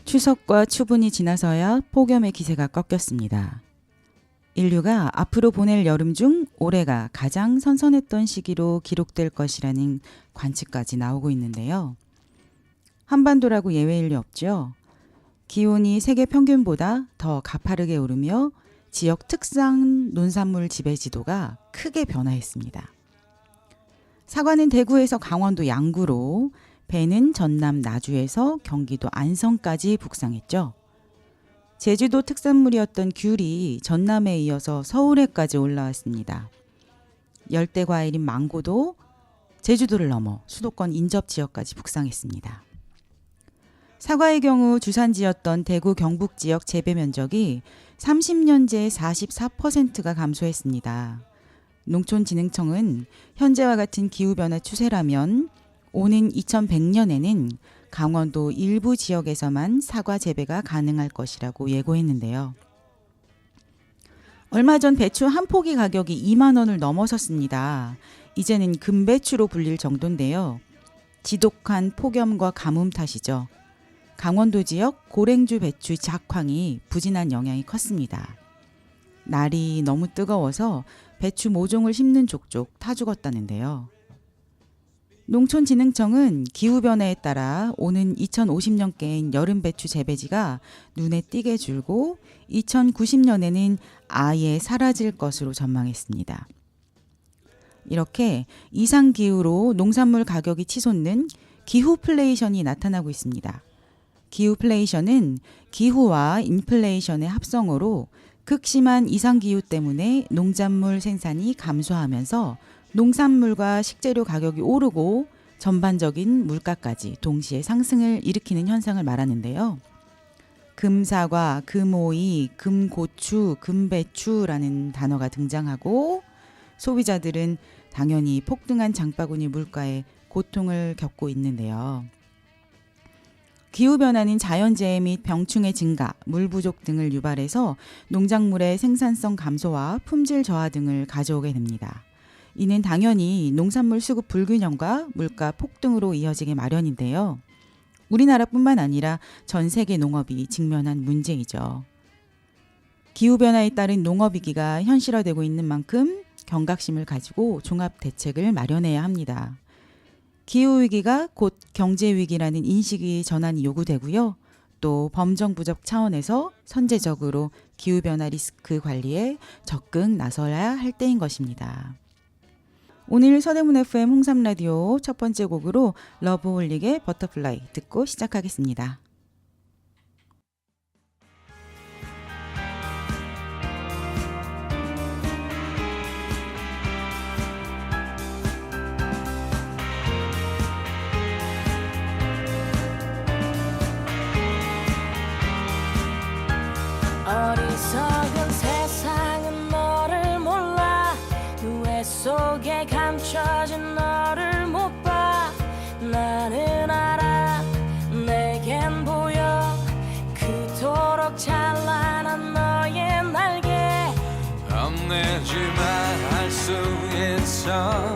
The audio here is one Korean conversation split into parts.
추석과 추분이 지나서야 폭염의 기세가 꺾였습니다. 인류가 앞으로 보낼 여름 중 올해가 가장 선선했던 시기로 기록될 것이라는 관측까지 나오고 있는데요. 한반도라고 예외일 리 없죠. 기온이 세계 평균보다 더 가파르게 오르며 지역 특산 농산물 지배 지도가 크게 변화했습니다. 사과는 대구에서 강원도 양구로, 배는 전남 나주에서 경기도 안성까지 북상했죠. 제주도 특산물이었던 귤이 전남에 이어서 서울에까지 올라왔습니다. 열대 과일인 망고도 제주도를 넘어 수도권 인접 지역까지 북상했습니다. 사과의 경우 주산지였던 대구 경북 지역 재배 면적이 30년째 44%가 감소했습니다. 농촌진흥청은 현재와 같은 기후변화 추세라면 오는 2100년에는 강원도 일부 지역에서만 사과 재배가 가능할 것이라고 예고했는데요. 얼마 전 배추 한 포기 가격이 2만 원을 넘어섰습니다. 이제는 금배추로 불릴 정도인데요. 지독한 폭염과 가뭄 탓이죠. 강원도 지역 고랭주 배추 작황이 부진한 영향이 컸습니다. 날이 너무 뜨거워서 배추 모종을 심는 족족 타 죽었다는데요. 농촌진흥청은 기후변화에 따라 오는 2050년께인 여름 배추 재배지가 눈에 띄게 줄고 2090년에는 아예 사라질 것으로 전망했습니다. 이렇게 이상기후로 농산물 가격이 치솟는 기후플레이션이 나타나고 있습니다. 기후플레이션은 기후와 인플레이션의 합성어로 극심한 이상기후 때문에 농작물 생산이 감소하면서 농산물과 식재료 가격이 오르고 전반적인 물가까지 동시에 상승을 일으키는 현상을 말하는데요. 금사과, 금오이, 금고추, 금배추라는 단어가 등장하고 소비자들은 당연히 폭등한 장바구니 물가에 고통을 겪고 있는데요. 기후변화는 자연재해 및 병충해 증가, 물 부족 등을 유발해서 농작물의 생산성 감소와 품질 저하 등을 가져오게 됩니다. 이는 당연히 농산물 수급 불균형과 물가 폭등으로 이어지게 마련인데요. 우리나라뿐만 아니라 전 세계 농업이 직면한 문제이죠. 기후변화에 따른 농업위기가 현실화되고 있는 만큼 경각심을 가지고 종합 대책을 마련해야 합니다. 기후위기가 곧 경제위기라는 인식이 전환이 요구되고요. 또 범정부적 차원에서 선제적으로 기후변화 리스크 관리에 적극 나서야 할 때인 것입니다. 오늘 서대문 FM 홍삼라디오 첫 번째 곡으로 러브홀릭의 버터플라이 듣고 시작하겠습니다. 어리석은 세상은 너를 몰라 누에 속에 감춰진 너를 못 봐 나는 알아 내겐 보여 그토록 찬란한 너의 날개 겁내지만 할 수 있어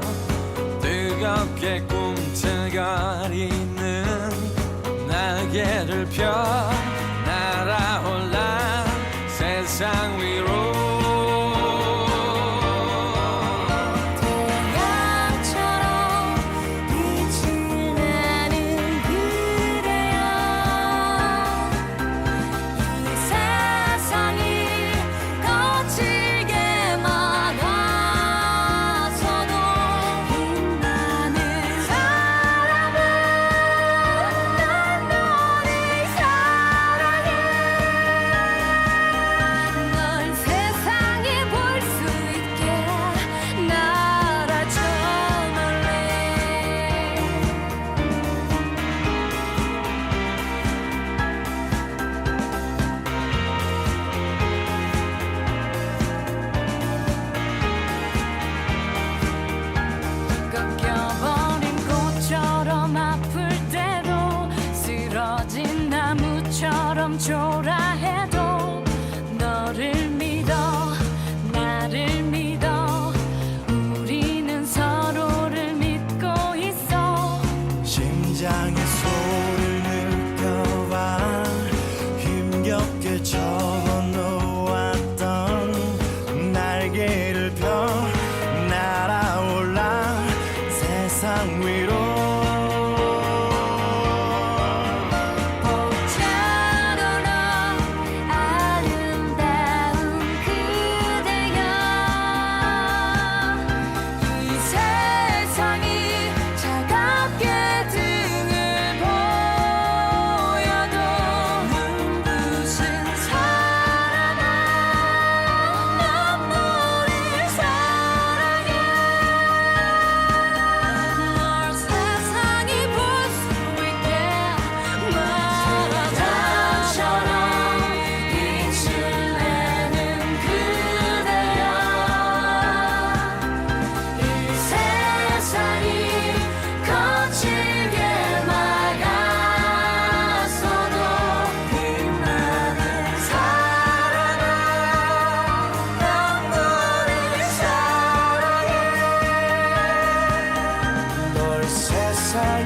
뜨겁게 꿈틀거리는 날개를 펴 날아올라 세상 위로 태양처럼 빛이 나는 그대여 이 세상이 거칠게 막아서도 빛나는 사람은 난 너를 사랑해 널 세상에 볼 수 있게 날아줘 놀래 꺾여버린 꽃처럼 아플 때도 쓰러진 나무처럼 초라해도 너를 믿어 나를 믿어 우리는 서로를 믿어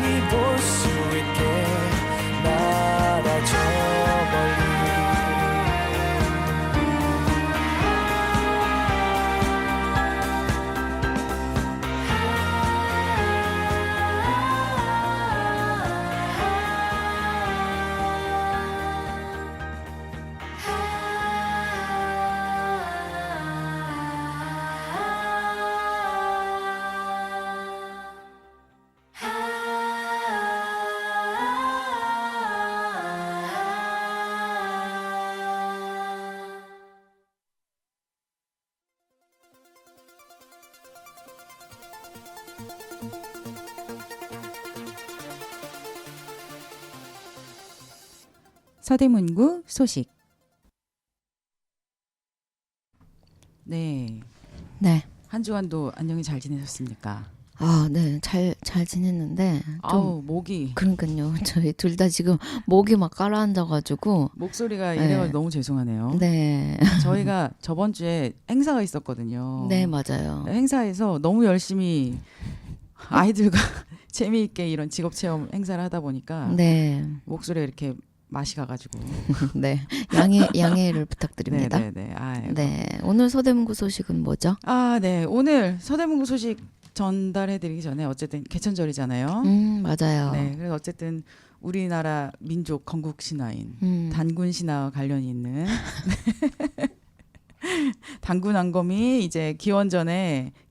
널리 볼 수 있게 날아줘 멀리 서대문구 소식. 네, 네. 한 주간도 안녕히 잘 지내셨습니까? 아, 네. 잘 지냈는데 좀 아우, 목이 그러니까요. 저희 둘 다 지금 목이 막 가라앉아가지고 목소리가 네. 이래가 너무 죄송하네요. 네. 저희가 저번 주에 행사가 있었거든요. 네, 맞아요. 행사에서 너무 열심히 아이들과 재미있게 이런 직업 체험 행사를 하다 보니까 네. 목소리가 이렇게 맛이 가가지고. 네. 양해를 부탁드립니다. 네네네. 아이고. 네. 오늘 서대문구 소식은 뭐죠? 아, 네. 오늘 서대문구 소식 전달해드리기 전에 어쨌든 개천절이잖아요. 맞아요. 네. 그래서 어쨌든 우리나라 민족 건국 신화인 음. 단군 신화와 관련이 있는 단군 왕검이 이제 기원전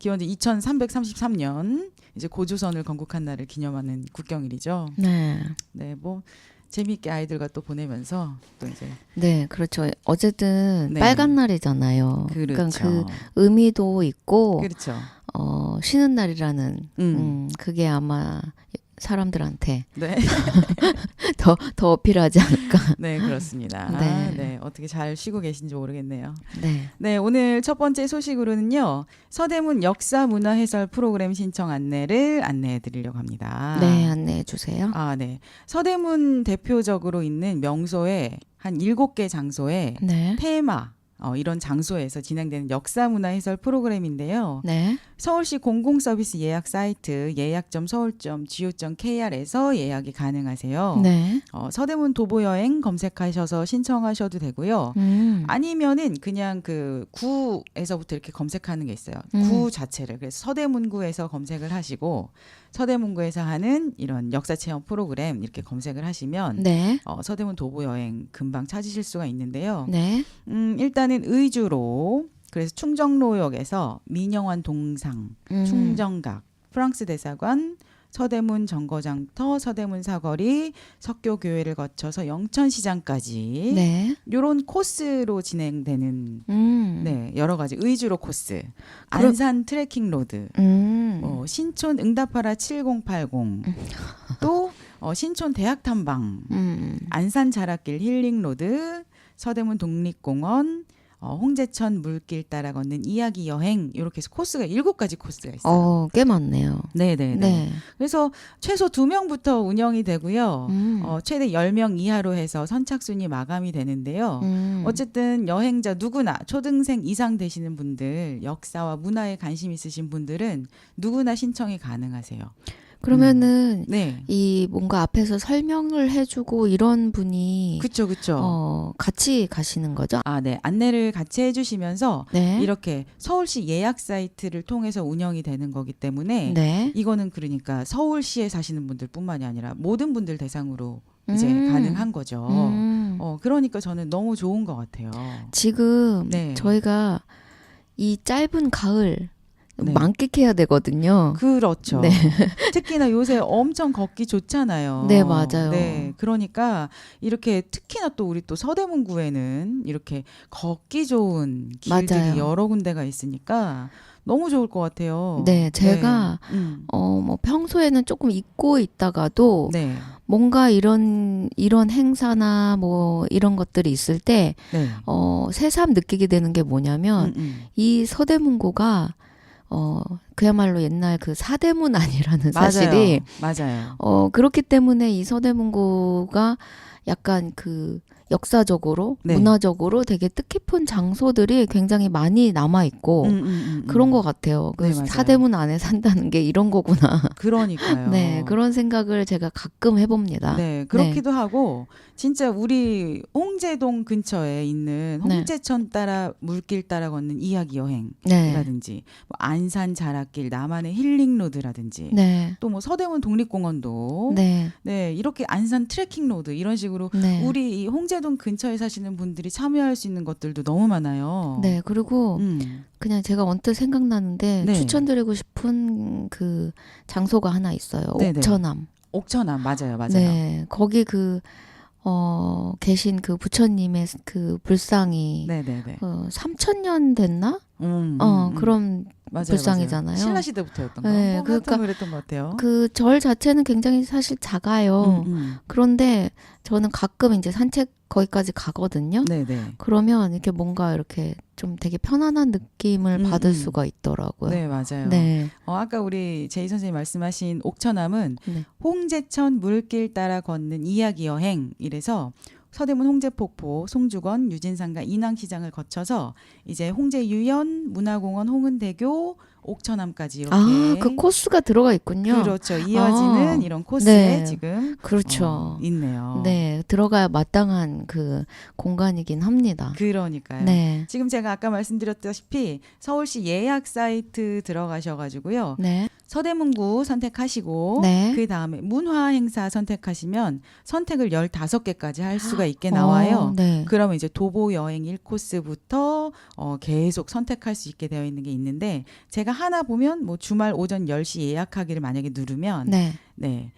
2333년 이제 고조선을 건국한 날을 기념하는 국경일이죠. 네. 네, 뭐 재미있게 아이들과 또 보내면서 또 이제 네, 그렇죠. 어쨌든 네. 빨간 날이잖아요. 그렇죠. 그러니까 그 의미도 있고 그렇죠. 쉬는 날이라는 음. 그게 아마 사람들한테 네, 더 어필하지 않을까. 네 그렇습니다. 네. 네, 어떻게 잘 쉬고 계신지 모르겠네요. 네. 네, 오늘 첫 번째 소식으로는요. 서대문 역사 문화 해설 프로그램 신청 안내를 안내해 드리려고 합니다. 네, 안내해 주세요. 아, 네. 서대문 대표적으로 있는 명소에 한 7개 장소에 네. 테마 이런 장소에서 진행되는 역사 문화 해설 프로그램인데요. 네. 서울시 공공서비스 예약 사이트 예약.서울.go.kr에서 예약이 가능하세요. 네. 서대문 도보여행 검색하셔서 신청하셔도 되고요. 아니면은 그냥 그 구에서부터 이렇게 검색하는 게 있어요. 구 자체를. 그래서 서대문구에서 검색을 하시고 서대문구에서 하는 이런 역사 체험 프로그램 이렇게 검색을 하시면 네. 서대문 도보여행 금방 찾으실 수가 있는데요. 네. 일단은 의주로 그래서 충정로역에서 민영환 동상, 충정각, 프랑스 대사관, 서대문 정거장터, 서대문 사거리, 석교교회를 거쳐서 영천시장까지 네. 요런 코스로 진행되는 네, 여러 가지 의주로 코스, 그럼- 안산 트레킹 로드, 신촌 응답하라 7080, 또 신촌 대학 탐방, 안산 자락길 힐링 로드, 서대문 독립공원, 홍제천 물길 따라 걷는 이야기 여행 이렇게 해서 코스가 7가지 코스가 있어요. 꽤 많네요. 네네네. 네. 그래서 최소 2명부터 운영이 되고요. 최대 10명 이하로 해서 선착순이 마감이 되는데요. 어쨌든 여행자 누구나 초등생 이상 되시는 분들, 역사와 문화에 관심 있으신 분들은 누구나 신청이 가능하세요. 그러면은 네. 이 뭔가 앞에서 설명을 해주고 이런 분이 그쵸, 그쵸. 같이 가시는 거죠? 아, 네. 안내를 같이 해주시면서 네. 이렇게 서울시 예약 사이트를 통해서 운영이 되는 거기 때문에 네. 이거는 그러니까 서울시에 사시는 분들뿐만이 아니라 모든 분들 대상으로 이제 음. 가능한 거죠. 그러니까 저는 너무 좋은 것 같아요. 지금 네. 저희가 이 짧은 가을 네. 만끽해야 되거든요. 그렇죠. 네. 특히나 요새 엄청 걷기 좋잖아요. 네, 맞아요. 네, 그러니까 이렇게 특히나 또 우리 또 서대문구에는 이렇게 걷기 좋은 길들이 맞아요. 여러 군데가 있으니까 너무 좋을 것 같아요. 네, 제가 네. 뭐 평소에는 조금 잊고 있다가도 네. 뭔가 이런 행사나 뭐 이런 것들이 있을 때 네. 새삼 느끼게 되는 게 뭐냐면 이 서대문구가 그야말로 옛날 그 사대문 아니라는 사실이 맞아요. 그렇기 때문에 이 서대문구가 약간 그 역사적으로, 네. 문화적으로 되게 뜻깊은 장소들이 굉장히 많이 남아 있고 그런 것 같아요. 그 네, 맞아요. 사대문 안에 산다는 게 이런 거구나. 그러니까요. 네, 그런 생각을 제가 가끔 해봅니다. 네, 그렇기도 하고 진짜 우리 홍제동 근처에 있는 네. 홍제천 따라 물길 따라 걷는 이야기 네, 여행이라든지 뭐 안산 자락길 나만의 힐링 로드라든지 네, 또 뭐 서대문 독립공원도 네, 네, 이렇게 안산 트레킹 로드 이런 식으로 네. 우리 이 홍제동 근처에 사시는 분들이 참여할 수 있는 것들도 너무 많아요. 네, 그리고 그냥 제가 언뜻 생각나는데 네. 추천드리고 싶은 그 장소가 하나 있어요. 네네. 옥천암. 옥천암 맞아요. 네, 거기 계신 그 부처님의 그 불상이 네네네. 3,000년 됐나? 그런 맞아요, 불상이잖아요. 맞아요. 신라 시대부터였던 거. 네, 그러니까 그러니까 그랬던 것 같아요. 그 절 자체는 굉장히 사실 작아요. 그런데 저는 가끔 이제 산책 거기까지 가거든요. 네네. 그러면 이렇게 뭔가 이렇게 좀 되게 편안한 느낌을 받을 수가 있더라고요. 네, 맞아요. 네. 아까 우리 제이 선생님 말씀하신 옥천암은 네. 홍제천 물길 따라 걷는 이야기 여행 이래서 서대문 홍제폭포, 송주건, 유진산과 인왕시장을 거쳐서 이제 홍제유연, 문화공원, 홍은대교, 옥천암까지 이렇게 그 코스가 들어가 있군요. 그렇죠. 이어지는 아, 이런 코스에 네. 지금 그렇죠. 있네요. 네, 들어가야 마땅한 그 공간이긴 합니다. 그러니까요. 네. 지금 제가 아까 말씀드렸다시피 서울시 예약 사이트 들어가셔가지고요. 네. 서대문구 선택하시고 네. 그 다음에 문화행사 선택하시면 선택을 15개까지 할 수가 있게 나와요. 네. 그러면 이제 도보 여행 1코스부터 계속 선택할 수 있게 되어 있는 게 있는데 제가 하나 보면 뭐 주말 오전 10시 예약하기를 만약에 누르면 네. 네.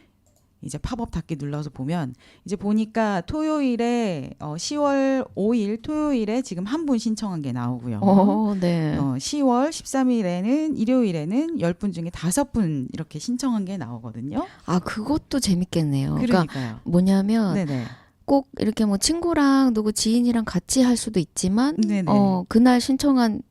이제 팝업 닫기 눌러서 보면 이제 보니까 토요일에 10월 5일 토요일에 지금 한 분 신청한 게 나오고요. 네. 10월 13일에는 일요일에는 10분 중에 5분 이렇게 신청한 게 나오거든요. 그것도 재밌겠네요. 그러니까 그러니까요. 뭐냐면 네네. 꼭 이렇게 뭐 친구랑 누구 지인이랑 같이 할 수도 있지만 네네. 그날 신청한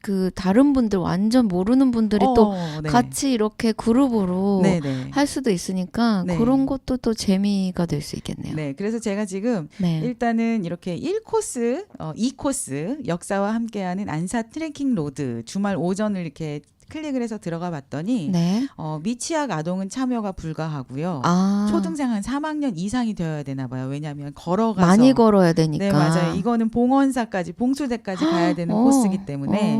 그 다른 분들 완전 모르는 분들이 또 네. 같이 이렇게 그룹으로 네네. 할 수도 있으니까 네. 그런 것도 또 재미가 될 수 있겠네요. 네, 그래서 제가 지금 네. 일단은 이렇게 1코스, 2코스 역사와 함께하는 안사 트레킹 로드 주말 오전을 이렇게 클릭을 해서 들어가 봤더니 네. 미취학 아동은 참여가 불가하고요. 초등생 한 3학년 이상이 되어야 되나 봐요. 왜냐하면 걸어가서 많이 걸어야 되니까. 네, 맞아요. 이거는 봉원사까지 봉수대까지 가야 되는 코스이기 때문에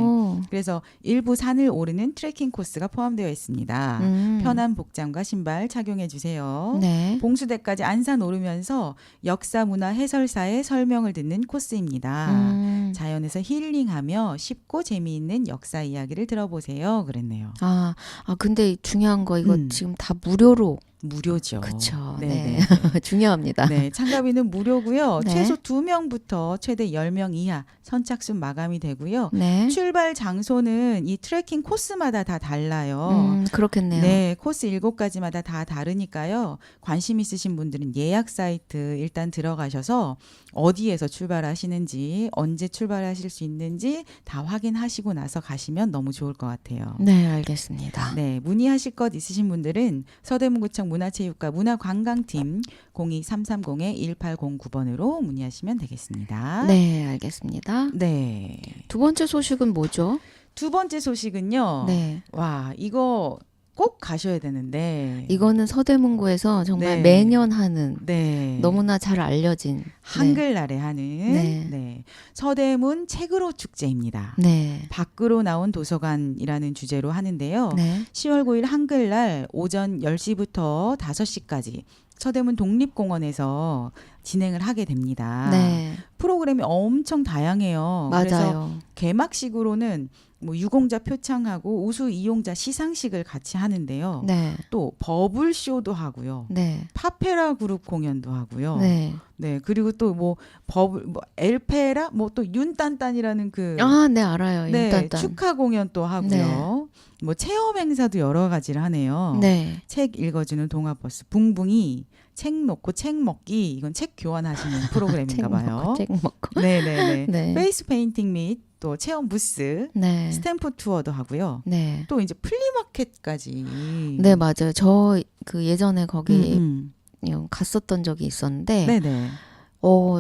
그래서 일부 산을 오르는 트레킹 코스가 포함되어 있습니다. 편한 복장과 신발 착용해 주세요. 네. 봉수대까지 안산 오르면서 역사 문화 해설사의 설명을 듣는 코스입니다. 자연에서 힐링하며 쉽고 재미있는 역사 이야기를 들어보세요. 그랬네요. 근데 중요한 거 이거 지금 다 무료로. 무료죠. 그렇죠. 네. 네. 중요합니다. 네, 참가비는 무료고요. 네. 최소 2명부터 최대 10명 이하 선착순 마감이 되고요. 네. 출발 장소는 이 트레킹 코스마다 다 달라요. 그렇겠네요. 네, 코스 7가지마다 다 다르니까요. 관심 있으신 분들은 예약 사이트 일단 들어가셔서 어디에서 출발하시는지, 언제 출발하실 수 있는지 다 확인하시고 나서 가시면 너무 좋을 것 같아요. 네, 알겠습니다. 네, 문의하실 것 있으신 분들은 서대문구청 문화체육과 문화관광팀 02330-1809번으로 문의하시면 되겠습니다. 네, 알겠습니다. 네. 두 번째 소식은 뭐죠? 두 번째 소식은요. 네. 와, 이거 꼭 가셔야 되는데. 이거는 서대문구에서 정말 네. 매년 하는 네. 너무나 잘 알려진 한글날에 하는 네. 네. 서대문 책으로 축제입니다. 네. 밖으로 나온 도서관이라는 주제로 하는데요. 네. 10월 9일 한글날 오전 10시부터 5시까지 서대문 독립공원에서 진행을 하게 됩니다. 네. 프로그램이 엄청 다양해요. 그래서 맞아요. 개막식으로는 뭐 유공자 표창하고 우수 이용자 시상식을 같이 하는데요. 네. 또 버블쇼도 하고요. 네. 파페라 그룹 공연도 하고요. 네. 네, 그리고 또 뭐 버블 뭐 엘페라 뭐 또 윤딴딴이라는 그 네, 알아요. 네, 일단. 축하 공연 또 하고요. 뭐 체험 행사도 여러 가지를 하네요. 네. 책 읽어주는 동화버스 붕붕이 책 놓고 책 먹기 이건 책 교환하시는 프로그램인가 봐요. 책 먹고. 네네네. 네. 페이스 페인팅 및 또 체험 부스, 네. 스탬프 투어도 하고요. 네. 또 이제 플리마켓까지. 네, 맞아요. 저 그 예전에 거기 음. 갔었던 적이 있었는데 네네.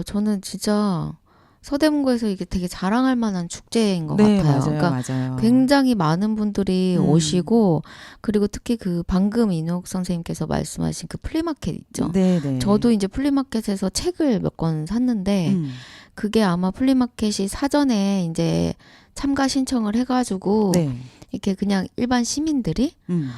저는 진짜 서대문구에서 이게 되게 자랑할 만한 축제인 것 네, 같아요. 맞아요, 그러니까 맞아요. 굉장히 많은 분들이 음. 오시고, 그리고 특히 그 방금 인욱 선생님께서 말씀하신 그 플리마켓 있죠. 네, 네. 저도 이제 플리마켓에서 책을 몇 권 샀는데 그게 아마 플리마켓이 사전에 이제 참가 신청을 해가지고 네. 이렇게 그냥 일반 시민들이 음.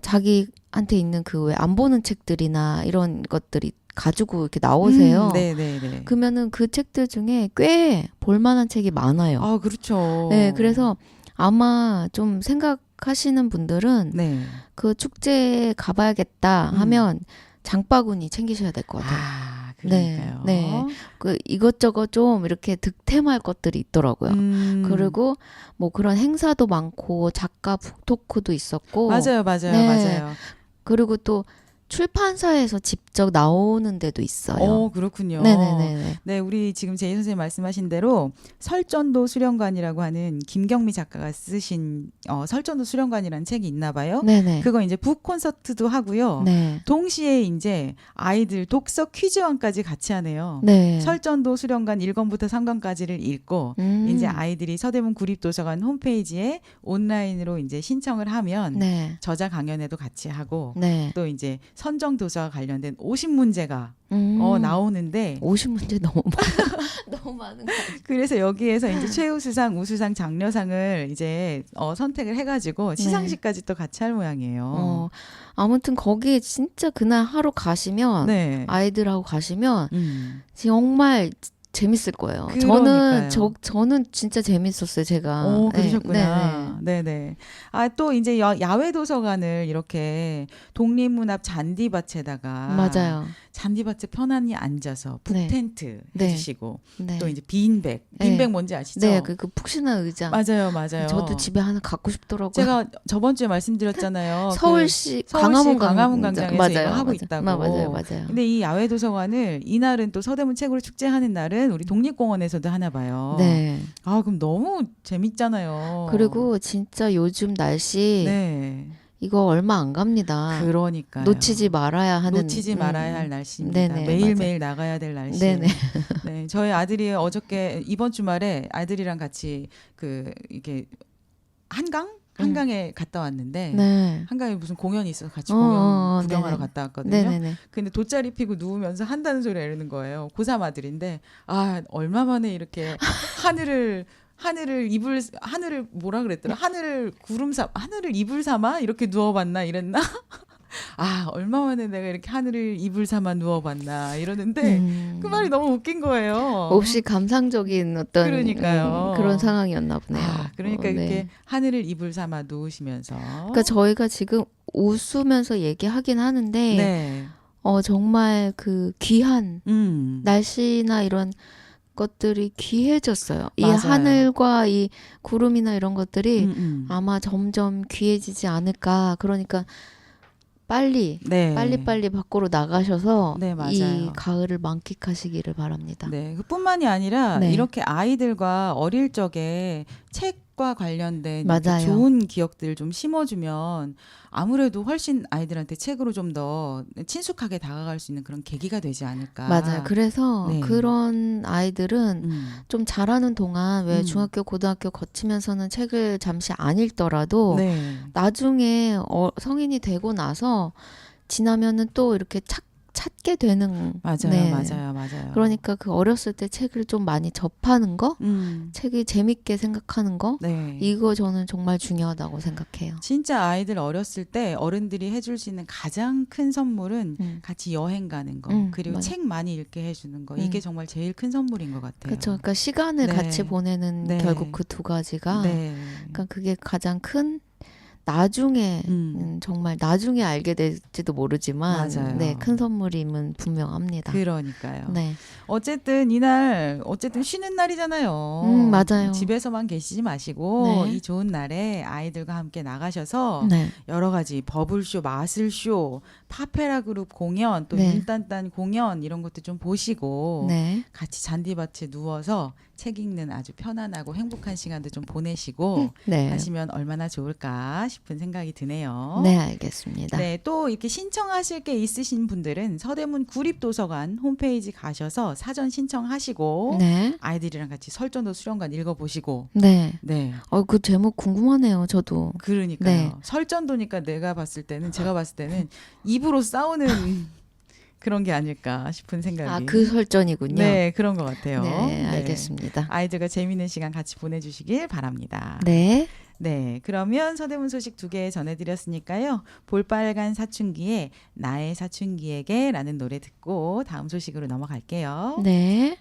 자기한테 있는 그 왜 안 보는 책들이나 이런 것들이 가지고 이렇게 나오세요. 네, 네, 네. 그러면은 그 책들 중에 꽤 볼만한 책이 많아요. 아, 그렇죠. 네, 그래서 아마 좀 생각하시는 분들은 네. 그 축제에 가봐야겠다 하면 장바구니 챙기셔야 될 것 같아요. 아, 그러니까요. 네. 그 이것저것 좀 이렇게 득템할 것들이 있더라고요. 그리고 뭐 그런 행사도 많고 작가 북토크도 있었고, 맞아요, 맞아요, 네. 맞아요. 그리고 또 출판사에서 직접 나오는 데도 있어요. 그렇군요. 네네네. 네, 우리 지금 제이 선생님 말씀하신 대로 설전도 수련관이라고 하는 김경미 작가가 쓰신 설전도 수련관이라는 책이 있나 봐요. 네네. 그거 이제 북 콘서트도 하고요. 네. 동시에 이제 아이들 독서 퀴즈왕까지 같이 하네요. 네. 설전도 수련관 1권부터 3권까지를 읽고 이제 아이들이 서대문 구립도서관 홈페이지에 온라인으로 이제 신청을 하면 네. 저자 강연회도 같이 하고 네. 또 이제 선정 도서와 관련된 50문제가 나오는데 50문제 너무 너무 많은 거 아니에요? 그래서 여기에서 이제 최우수상, 우수상, 장려상을 이제 선택을 해가지고 시상식까지 또 같이 할 모양이에요. 아무튼 거기에 진짜 그날 하루 가시면 네. 아이들하고 가시면 정말 재밌을 거예요. 그러니까요. 저는 진짜 재밌었어요, 제가. 그러셨구나. 네. 네네. 아, 또 이제 야외 도서관을 이렇게 독립문 앞 잔디밭에다가 맞아요. 잔디밭에 편안히 앉아서 네. 북텐트 네. 해주시고 네. 또 이제 빈백 네. 뭔지 아시죠? 네, 그 푹신한 의자. 맞아요, 맞아요. 저도 집에 하나 갖고 싶더라고요. 제가 저번 주에 말씀드렸잖아요. 서울시 서울시 광화문 광장에서 맞아요, 이거 하고 맞아요. 있다고. 맞아요. 근데 이 야외 도서관을 이날은 또 서대문 책으로 축제하는 날은 우리 독립공원에서도 하나 봐요. 네. 아, 그럼 너무 재밌잖아요. 그리고 진짜 요즘 날씨 네. 이거 얼마 안 갑니다. 그러니까요. 놓치지 말아야 하는 말아야 할 날씨입니다. 네네, 매일매일 나가야 될 날씨. 네네. 네, 저희 아들이 어저께 이번 주말에 아들이랑 같이 이게 한강에 갔다 왔는데 네. 한강에 무슨 공연이 있어서 같이 공연 구경하러 네네. 갔다 왔거든요. 네네네. 근데 돗자리 피고 누우면서 한다는 소리가 이러는 거예요. 고3 아들인데 얼마 만에 이렇게 하늘을 뭐라 그랬더라? 하늘을 이불 삼아 이렇게 누워봤나 이랬나? 얼마 만에 내가 이렇게 하늘을 이불 삼아 누워봤나 이러는데 그 말이 너무 웃긴 거예요. 없이 감상적인 어떤 그러니까요. 그런 상황이었나 보네요. 그러니까 이렇게 네. 하늘을 이불 삼아 누우시면서. 그러니까 저희가 지금 웃으면서 얘기하긴 하는데 네. 정말 그 귀한 날씨나 이런 것들이 귀해졌어요. 이 맞아요. 하늘과 이 구름이나 이런 것들이 아마 아마 점점 귀해지지 않을까. 그러니까 빨리 밖으로 나가셔서 네, 맞아요. 이 가을을 만끽하시기를 바랍니다. 네, 그뿐만이 아니라 네. 이렇게 아이들과 어릴 적에 책과 관련된 이렇게 맞아요. 좋은 기억들 좀 심어주면 아무래도 훨씬 아이들한테 책으로 좀 더 친숙하게 다가갈 수 있는 그런 계기가 되지 않을까. 맞아요. 그래서 네. 그런 아이들은 좀 자라는 동안 왜 음. 중학교, 고등학교 거치면서는 책을 잠시 안 읽더라도 네. 나중에 성인이 되고 나서 지나면은 또 이렇게 찾게 되는. 맞아요, 네. 맞아요. 그러니까 그 어렸을 때 책을 좀 많이 접하는 거, 책이 재밌게 생각하는 거, 네. 이거 저는 정말 중요하다고 생각해요. 진짜 아이들 어렸을 때 어른들이 해줄 수 있는 가장 큰 선물은 같이 여행 가는 거, 그리고 맞아요. 책 많이 읽게 해주는 거. 이게 정말 제일 큰 선물인 것 같아요. 그렇죠. 그러니까 시간을 네. 같이 보내는 네. 결국 그 두 가지가 네. 그러니까 그게 가장 큰 나중에 정말 나중에 알게 될지도 모르지만 맞아요. 네, 큰 선물임은 분명합니다. 그러니까요. 네. 어쨌든 이날 쉬는 날이잖아요. 맞아요. 집에서만 계시지 마시고 네. 이 좋은 날에 아이들과 함께 나가셔서 네. 여러 가지 버블쇼, 마술쇼, 파페라 그룹 공연, 또 네. 윤딴딴 공연 이런 것도 좀 보시고 네. 같이 잔디밭에 누워서 책 읽는 아주 편안하고 행복한 시간도 좀 보내시고 네. 하시면 얼마나 좋을까 싶은 생각이 드네요. 네, 알겠습니다. 네, 또 이렇게 신청하실 게 있으신 분들은 서대문 구립도서관 홈페이지 가셔서 사전 신청하시고 네. 아이들이랑 같이 설전도 수련관 읽어보시고 네. 네. 그 제목 궁금하네요, 저도. 그러니까요. 네. 설전도니까 제가 봤을 때는 입으로 싸우는 그런 게 아닐까 싶은 생각이. 그 설전이군요. 네, 그런 것 같아요. 네, 알겠습니다. 아이들과 재미있는 시간 같이 보내주시길 바랍니다. 네. 네, 그러면 서대문 소식 2개 전해드렸으니까요. 볼빨간 사춘기에 나의 사춘기에게 라는 노래 듣고 다음 소식으로 넘어갈게요. 네.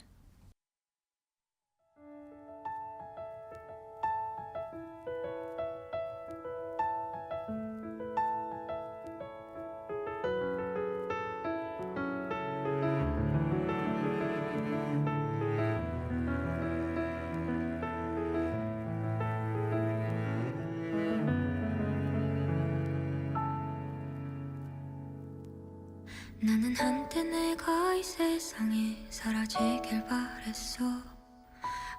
나는 한때 내가 이 세상에 사라지길 바랬어.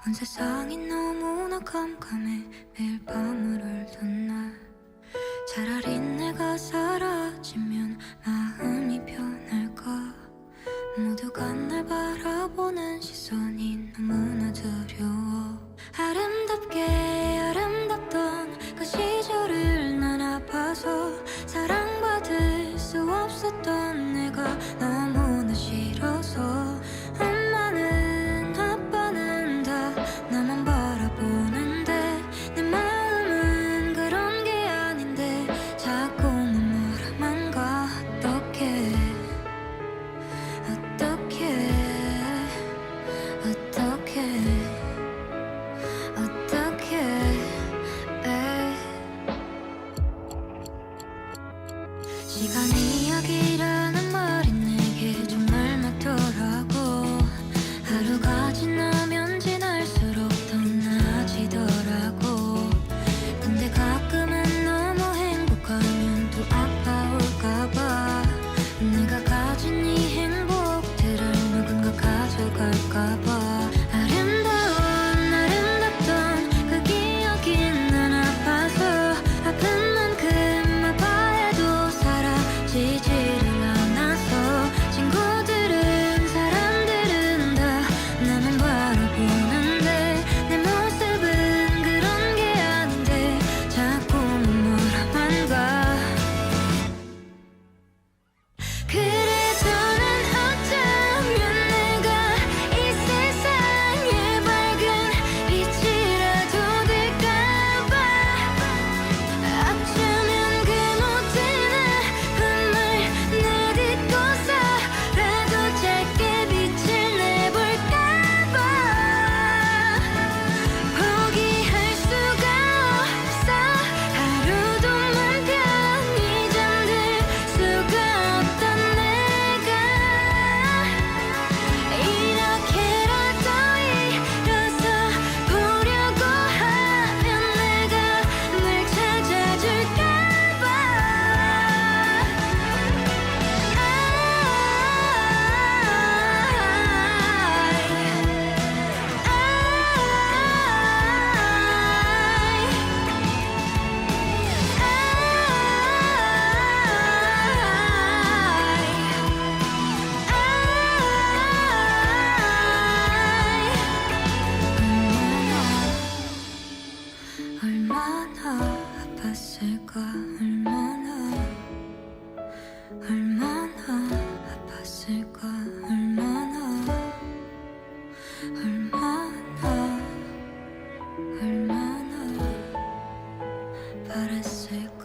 온 세상이 너무나 깜깜해 매일 밤을 울던 날. 차라리 내가 사라지면 마음이 편할까. 모두가 날 바라보는 시선이 너무나 두려워. 아름답게 아름답던 그 시절을 난 아파서 사랑받을 수 없었던 내가 너무나 싫어서. 엄마는 아빠는 다 나만 바라보는데 내 마음은 그런 게 아닌데 자꾸 눈물만 가. 어떡해 어떡해 시간 이야기라는 말이 내게 정말 맞더라고. 하루가 지나면 지날수록 더 나아지더라고. 근데 가끔은 너무 행복하면 또 아파올까봐. 내가 가진 이 행복들을 누군가 가져갈까봐. 아름답던 그 기억이 난 아파서 아픈 만큼 아파해도 사라지지를 않아서. 친구들은 사람들은 다 나만 바라보는데 내 모습은 그런 게 아닌데 자꾸 눈물만 가. 그래도 난 어쩌면 내가 이 세상에 밝은 빛이라도 될까봐. 어쩌면 그 모든 아픔을 내딛고서라도 짧게 빛을 내볼까봐. 포기할 수가 없어. 하루도 맘 편히 잠들 수가 없던 내가 이렇게라도 일어서 보려고 하면 내가 널 찾아줄까봐. 얼마나 아팠을까. 얼마나 아팠을까. 얼마나 바랬을까.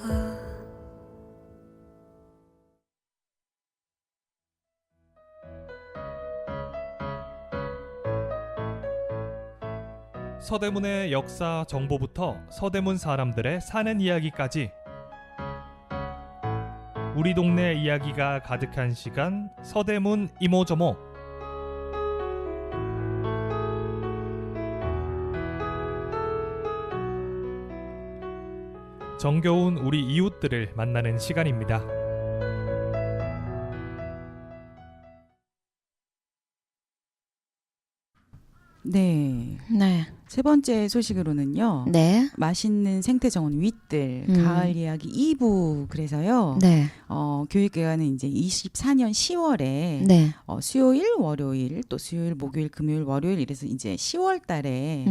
서대문의 역사 정보부터 서대문 사람들의 사는 이야기까지 우리 동네 이야기가 가득한 시간 서대문 이모저모. 정겨운 우리 이웃들을 만나는 시간입니다. 네. 세 번째 소식으로는요. 네. 맛있는 생태 정원 윗들 음. 가을 이야기 2부 그래서요. 네. 교육기간은 이제 24년 10월에 네. 수요일, 월요일, 또 수요일, 목요일, 금요일, 월요일 이래서 이제 10월 달에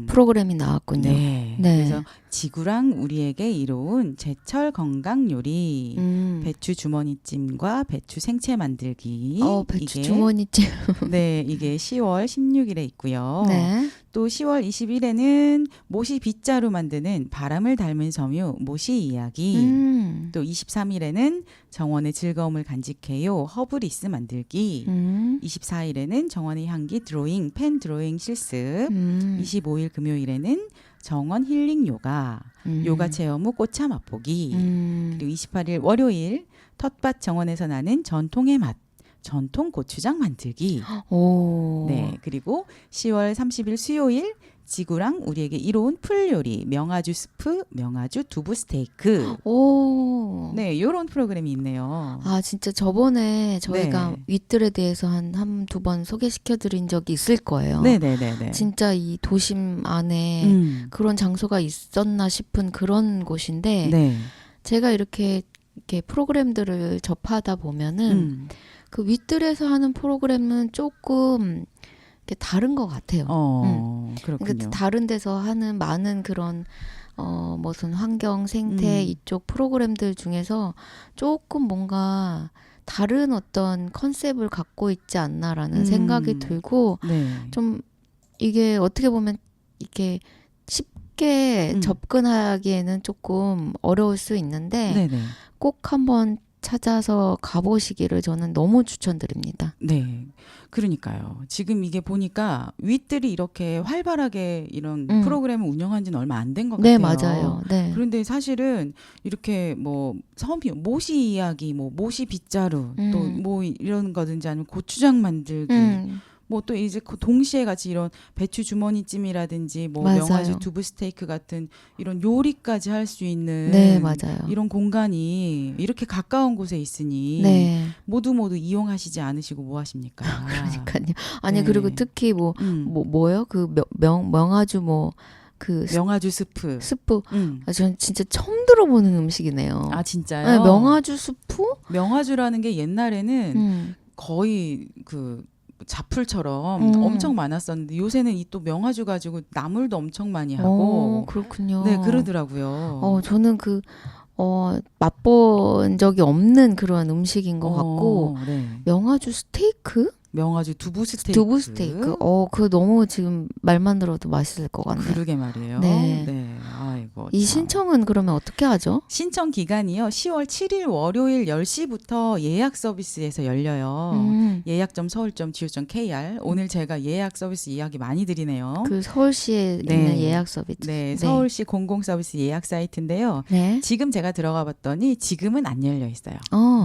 프로그램이 나왔군요. 네. 네. 그래서 지구랑 우리에게 이로운 제철 건강 요리 배추 주머니찜과 배추 생채 만들기. 배추 이게 주머니찜. 네, 이게 10월 16일에 있고요. 네. 또 10월 20일에는 모시 빗자루 만드는 바람을 닮은 섬유 모시 이야기. 또 23일에는 정원의 즐거움을 간직해요 허브리스 만들기. 24일에는 정원의 향기 드로잉 펜 드로잉 실습. 25일 금요일에는 정원 힐링 요가. 요가 체험 후 꽃차 맛보기. 그리고 28일 월요일 텃밭 정원에서 나는 전통의 맛. 전통 고추장 만들기. 오. 네, 그리고 10월 30일 수요일 지구랑 우리에게 이로운 풀 요리 명아주 스프, 명아주 두부 스테이크. 오. 네, 요런 프로그램이 있네요. 아, 진짜 저번에 저희가 네. 윗들에 대해서 한두 번 소개시켜 드린 적이 있을 거예요. 네네네. 진짜 이 도심 안에 그런 장소가 있었나 싶은 그런 곳인데 네. 제가 이렇게 프로그램들을 접하다 보면은 그 윗들에서 하는 프로그램은 조금 이렇게 다른 것 같아요. 그렇군요. 그러니까 다른 데서 하는 많은 그런 무슨 환경, 생태 이쪽 프로그램들 중에서 조금 뭔가 다른 어떤 컨셉을 갖고 있지 않나라는 생각이 들고 네. 좀 이게 어떻게 보면 이렇게 쉽게 접근하기에는 조금 어려울 수 있는데 네네. 꼭 한번 찾아서 가보시기를 저는 너무 추천드립니다. 네. 그러니까요. 지금 이게 보니까 윗들이 이렇게 활발하게 이런 프로그램을 운영한 지는 얼마 안 된 것 네, 같아요. 맞아요. 네. 그런데 사실은 이렇게 뭐 섬이 모시 이야기, 뭐 모시 빗자루, 또 뭐 이런 거든지 아니면 고추장 만들기, 뭐 또 이제 동시에 같이 이런 배추 주머니찜이라든지 뭐 맞아요. 명아주 두부 스테이크 같은 이런 요리까지 할 수 있는 네, 맞아요. 이런 공간이 이렇게 가까운 곳에 있으니 네. 모두 이용하시지 않으시고 뭐 하십니까? 그러니까요. 아니 네. 그리고 특히 뭐요? 그 명아주 명아주 스프. 스프. 전 진짜 처음 들어보는 음식이네요. 아 진짜요? 네, 명아주 스프? 명아주라는 게 옛날에는 거의 그 자풀처럼 엄청 많았었는데 요새는 이 또 명아주 가지고 나물도 엄청 많이 하고. 그렇군요. 네, 그러더라고요. 저는 맛본 적이 없는 그런 음식인 것 같고 네. 명아주 스테이크? 명아주 두부 스테이크. 두부 스테이크. 그거 너무 지금 말만 들어도 맛있을 것 같네요. 그러게 말이에요. 네. 아이고. 이 참. 신청은 그러면 어떻게 하죠? 신청 기간이요. 10월 7일 월요일 10시부터 예약 서비스에서 열려요. 예약점 서울점 지우점 KR. 오늘 제가 예약 서비스 이야기 많이 드리네요. 그 서울시에 네. 있는 예약 서비스. 네, 서울시 공공 서비스 예약 사이트인데요. 네. 지금 제가 들어가 봤더니 지금은 안 열려 있어요.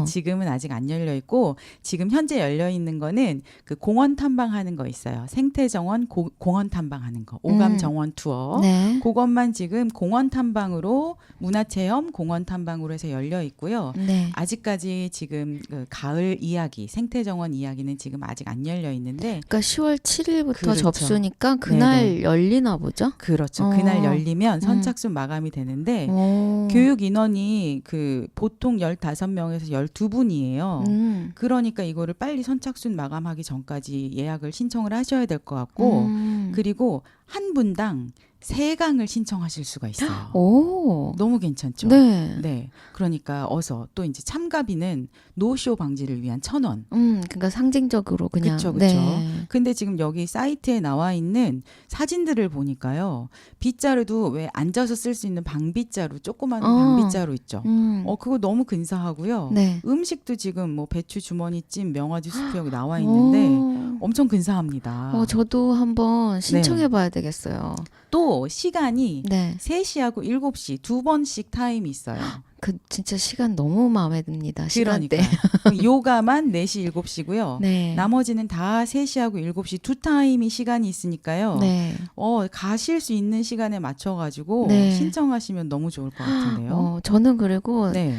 지금은 아직 안 열려 있고 지금 현재 열려 있는 거는 그 공원 탐방하는 거 있어요. 생태정원 공원 탐방하는 거. 오감 정원 투어. 네. 그것만 지금 공원 탐방으로 문화체험 공원 탐방으로 해서 열려 있고요. 네. 아직까지 지금 그 가을 이야기 생태정원 이야기는 지금 아직 안 열려 있는데 그러니까 10월 7일부터 그렇죠. 접수니까 그날 네네. 열리나 보죠? 그렇죠. 그날 열리면 선착순 마감이 되는데 교육 인원이 그 보통 15명에서 12분이에요. 그러니까 이거를 빨리 선착순 마감하기 전까지 예약을 신청을 하셔야 될 것 같고 그리고 한 분당 3강을 신청하실 수가 있어요. 오. 너무 괜찮죠? 네. 네. 그러니까 어서 또 이제 참가비는 노쇼 방지를 위한 1,000원. 그러니까 상징적으로 그냥. 그쵸. 네. 근데 지금 여기 사이트에 나와 있는 사진들을 보니까요. 빗자루도 왜 앉아서 쓸 수 있는 방빗자루, 조그마한 방빗자루 있죠. 그거 너무 근사하고요. 네. 음식도 지금 뭐 배추 주머니찜, 명아주 스프 여기 나와 있는데 엄청 근사합니다. 저도 한번 신청해 봐야 되겠어요. 또 시간이 네. 3시하고 7시 2번씩 타임이 있어요. 그 진짜 시간 너무 마음에 듭니다. 시간대. 그러니까 요가만 4시 7시고요. 네. 나머지는 다 3시하고 7시 두 타임이 시간이 있으니까요. 네. 가실 수 있는 시간에 맞춰 가지고 네. 신청하시면 너무 좋을 것 같은데요. 저는 그리고 네.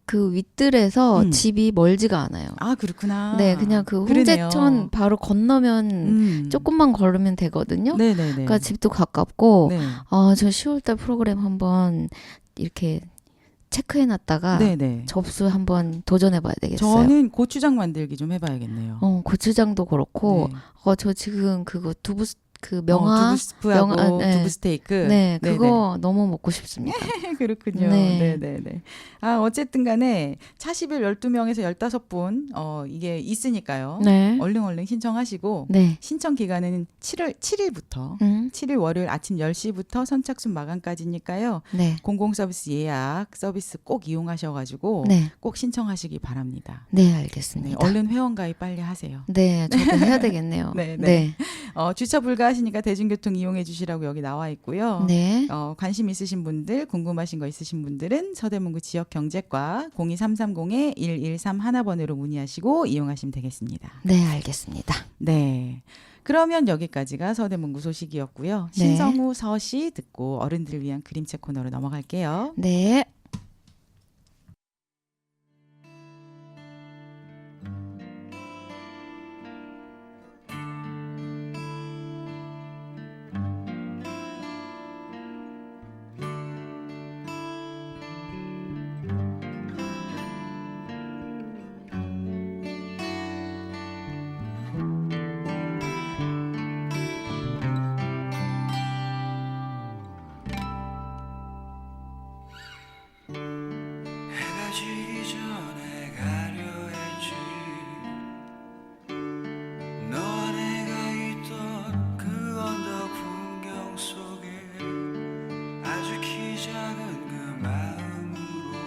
그 윗들에서 음. 집이 멀지가 않아요. 아, 그렇구나. 네, 그냥 그 그러네요. 홍제천 바로 건너면 조금만 걸으면 되거든요. 네네네. 그러니까 집도 가깝고 네. 저 10월달 프로그램 한번 이렇게 체크해놨다가 네네. 접수 한번 도전해봐야 되겠어요. 저는 고추장 만들기 좀 해봐야겠네요. 고추장도 그렇고 네. 저 지금 그거 두부 그 명화 두부 스프하고 명화, 네. 두부 스테이크. 네, 그거 너무 먹고 싶습니다. 그렇군요. 네. 네네네. 어쨌든 간에 차시별 12명에서 15분, 이게 있으니까요. 네. 얼른 신청하시고, 네. 신청 기간은 7일부터, 7일 월요일 아침 10시부터 선착순 마감까지니까요. 네. 공공서비스 예약 서비스 꼭 이용하셔가지고, 네. 꼭 신청하시기 바랍니다. 네, 네, 알겠습니다. 얼른 회원가입 빨리 하세요. 네, 저도 해야 되겠네요. 네, 네. 네. 주차 불가하시니까 대중교통 이용해 주시라고 여기 나와 있고요. 네. 관심 있으신 분들, 궁금하신 거 있으신 분들은 서대문구 지역경제과 0230113번으로 문의하시고 이용하시면 되겠습니다. 네, 알겠습니다. 네. 그러면 여기까지가 서대문구 소식이었고요. 네. 신성우 서시 듣고 어른들을 위한 그림책 코너로 넘어갈게요. 네. 해가 지기 전에 가려 했지 너와 내가 있던 그 언덕 풍경 속에 아주 키 작은 그 마음으로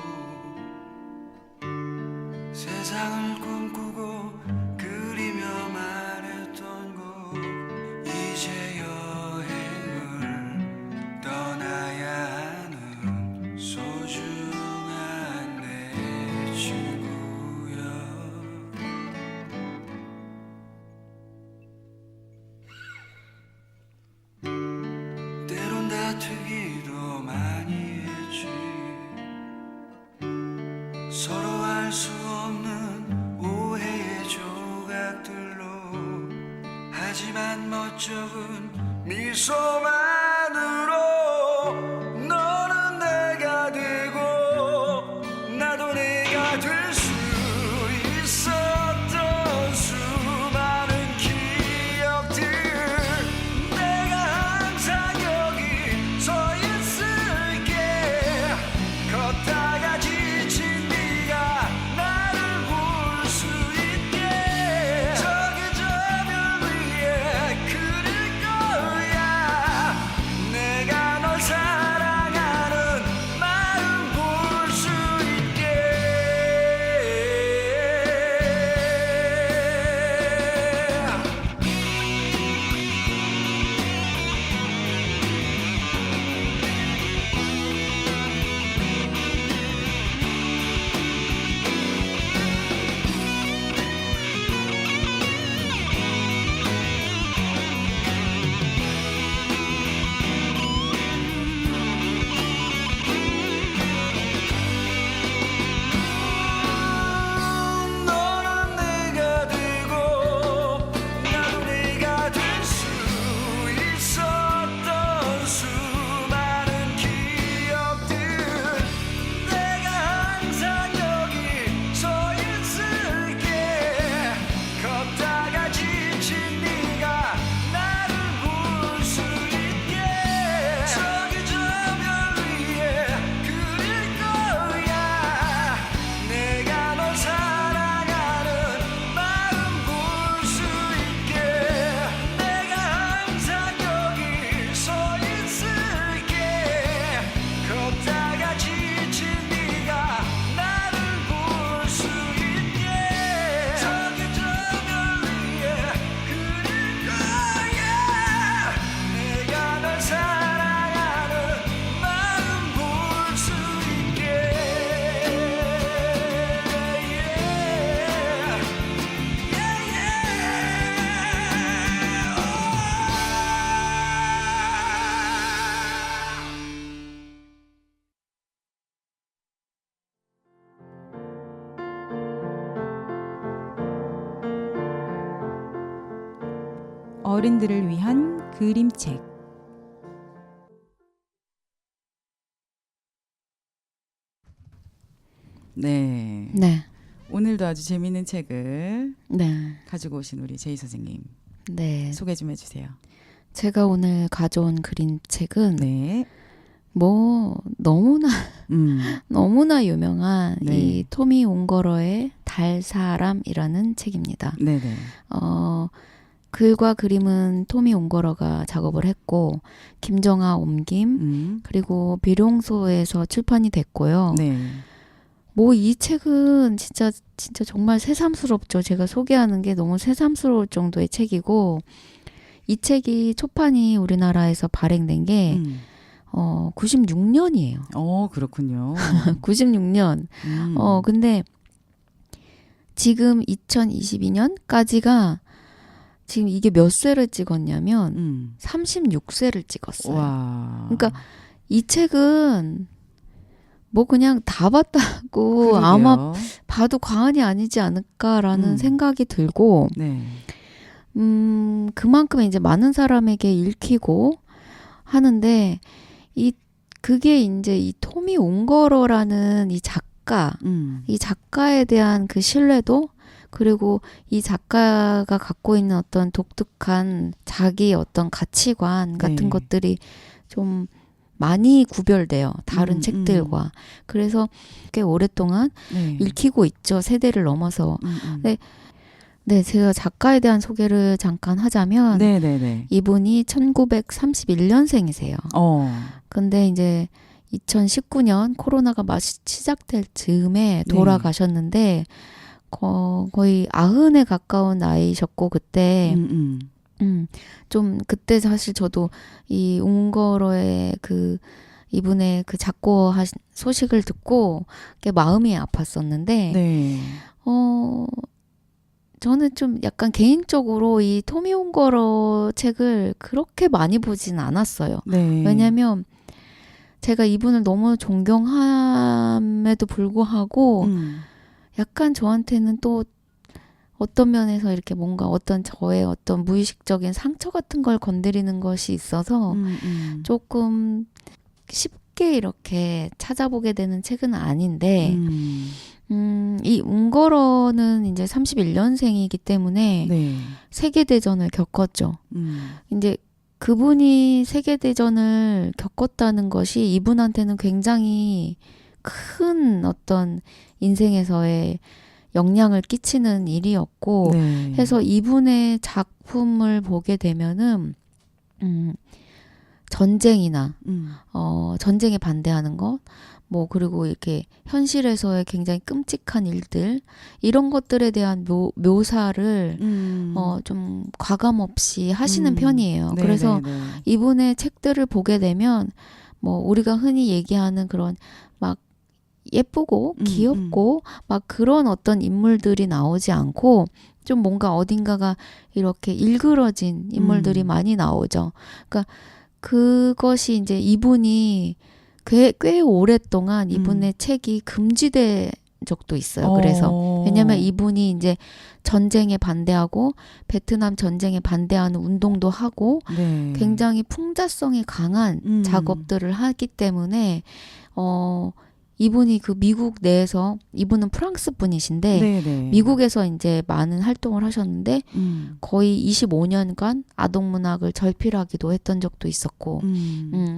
세상을 꿈꾸고 그리며 말했던 곳 이제 여행을 떠나야 하는 소중한 내 친구여 때론 다투기도 많이 했지 서로 알 수 없는 오해의 조각들로 하지만 멋쩍은 미소만으로 너는 내가 되고 나도 내가 될 수 있었던 수많은 기억들 내가 항상 여기 서 있을게 걷다가 지친 네가 나를 볼 수 있게 저기 저별 위에 그릴 거야 어른들을 위한 그림책. 네. 네. 오늘도 아주 재미있는 책을 네. 가지고 오신 우리 제이 선생님 네. 소개 좀 해주세요. 제가 오늘 가져온 그림책은 네. 뭐 너무나 너무나 유명한 네. 이 토미 옹거러의 달사람이라는 책입니다. 네네. 글과 그림은 토미 옹거러가 작업을 했고 김정아 옮김 그리고 비룡소에서 출판이 됐고요. 네. 뭐 이 책은 진짜 정말 새삼스럽죠. 제가 소개하는 게 너무 새삼스러울 정도의 책이고 이 책이 초판이 우리나라에서 발행된 게 96년이에요. 그렇군요. 96년. 근데 지금 2022년까지가 지금 이게 몇 세를 찍었냐면 36세를 찍었어요. 와. 그러니까 이 책은 뭐 그냥 다 봤다고 그러게요. 아마 봐도 과언이 아니지 않을까라는 생각이 들고 네. 그만큼 이제 많은 사람에게 읽히고 하는데 그게 이제 이 토미 옹거러라는 이 작가에 대한 그 신뢰도 그리고 이 작가가 갖고 있는 어떤 독특한 자기 어떤 가치관 같은 네. 것들이 좀 많이 구별돼요. 다른 책들과. 그래서 꽤 오랫동안 네. 읽히고 있죠. 세대를 넘어서. 네, 제가 작가에 대한 소개를 잠깐 하자면 네네네. 이분이 1931년생이세요. 근데 이제 2019년 코로나가 막 시작될 즈음에 돌아가셨는데 거의 90에 가까운 나이셨고 그때 좀 그때 사실 저도 이 옹거러의 이분의 그 작고한 소식을 듣고 꽤 마음이 아팠었는데 네. 저는 좀 약간 개인적으로 이 토미 옹거러 책을 그렇게 많이 보진 않았어요. 네. 왜냐면 제가 이분을 너무 존경함에도 불구하고 약간 저한테는 또 어떤 면에서 이렇게 뭔가 어떤 저의 어떤 무의식적인 상처 같은 걸 건드리는 것이 있어서 조금 쉽게 이렇게 찾아보게 되는 책은 아닌데 이 옹거러는 이제 31년생이기 때문에 네. 세계대전을 겪었죠. 이제 그분이 세계대전을 겪었다는 것이 이분한테는 굉장히 큰 어떤 인생에서의 영향을 끼치는 일이었고 네. 해서 이분의 작품을 보게 되면은 전쟁이나 전쟁에 반대하는 것 뭐 그리고 이렇게 현실에서의 굉장히 끔찍한 일들 이런 것들에 대한 묘사를 좀 과감 없이 하시는 편이에요. 네, 그래서 네, 네. 이분의 책들을 보게 되면 뭐 우리가 흔히 얘기하는 그런 막 예쁘고 귀엽고 막 그런 어떤 인물들이 나오지 않고 좀 뭔가 어딘가가 이렇게 일그러진 인물들이 많이 나오죠. 그러니까 그것이 이제 이분이 꽤 오랫동안 이분의 책이 금지된 적도 있어요. 그래서 왜냐하면 이분이 이제 전쟁에 반대하고 베트남 전쟁에 반대하는 운동도 하고 네. 굉장히 풍자성이 강한 작업들을 하기 때문에 이분이 그 미국 내에서 이분은 프랑스 분이신데 네네. 미국에서 이제 많은 활동을 하셨는데 거의 25년간 아동문학을 절필하기도 했던 적도 있었고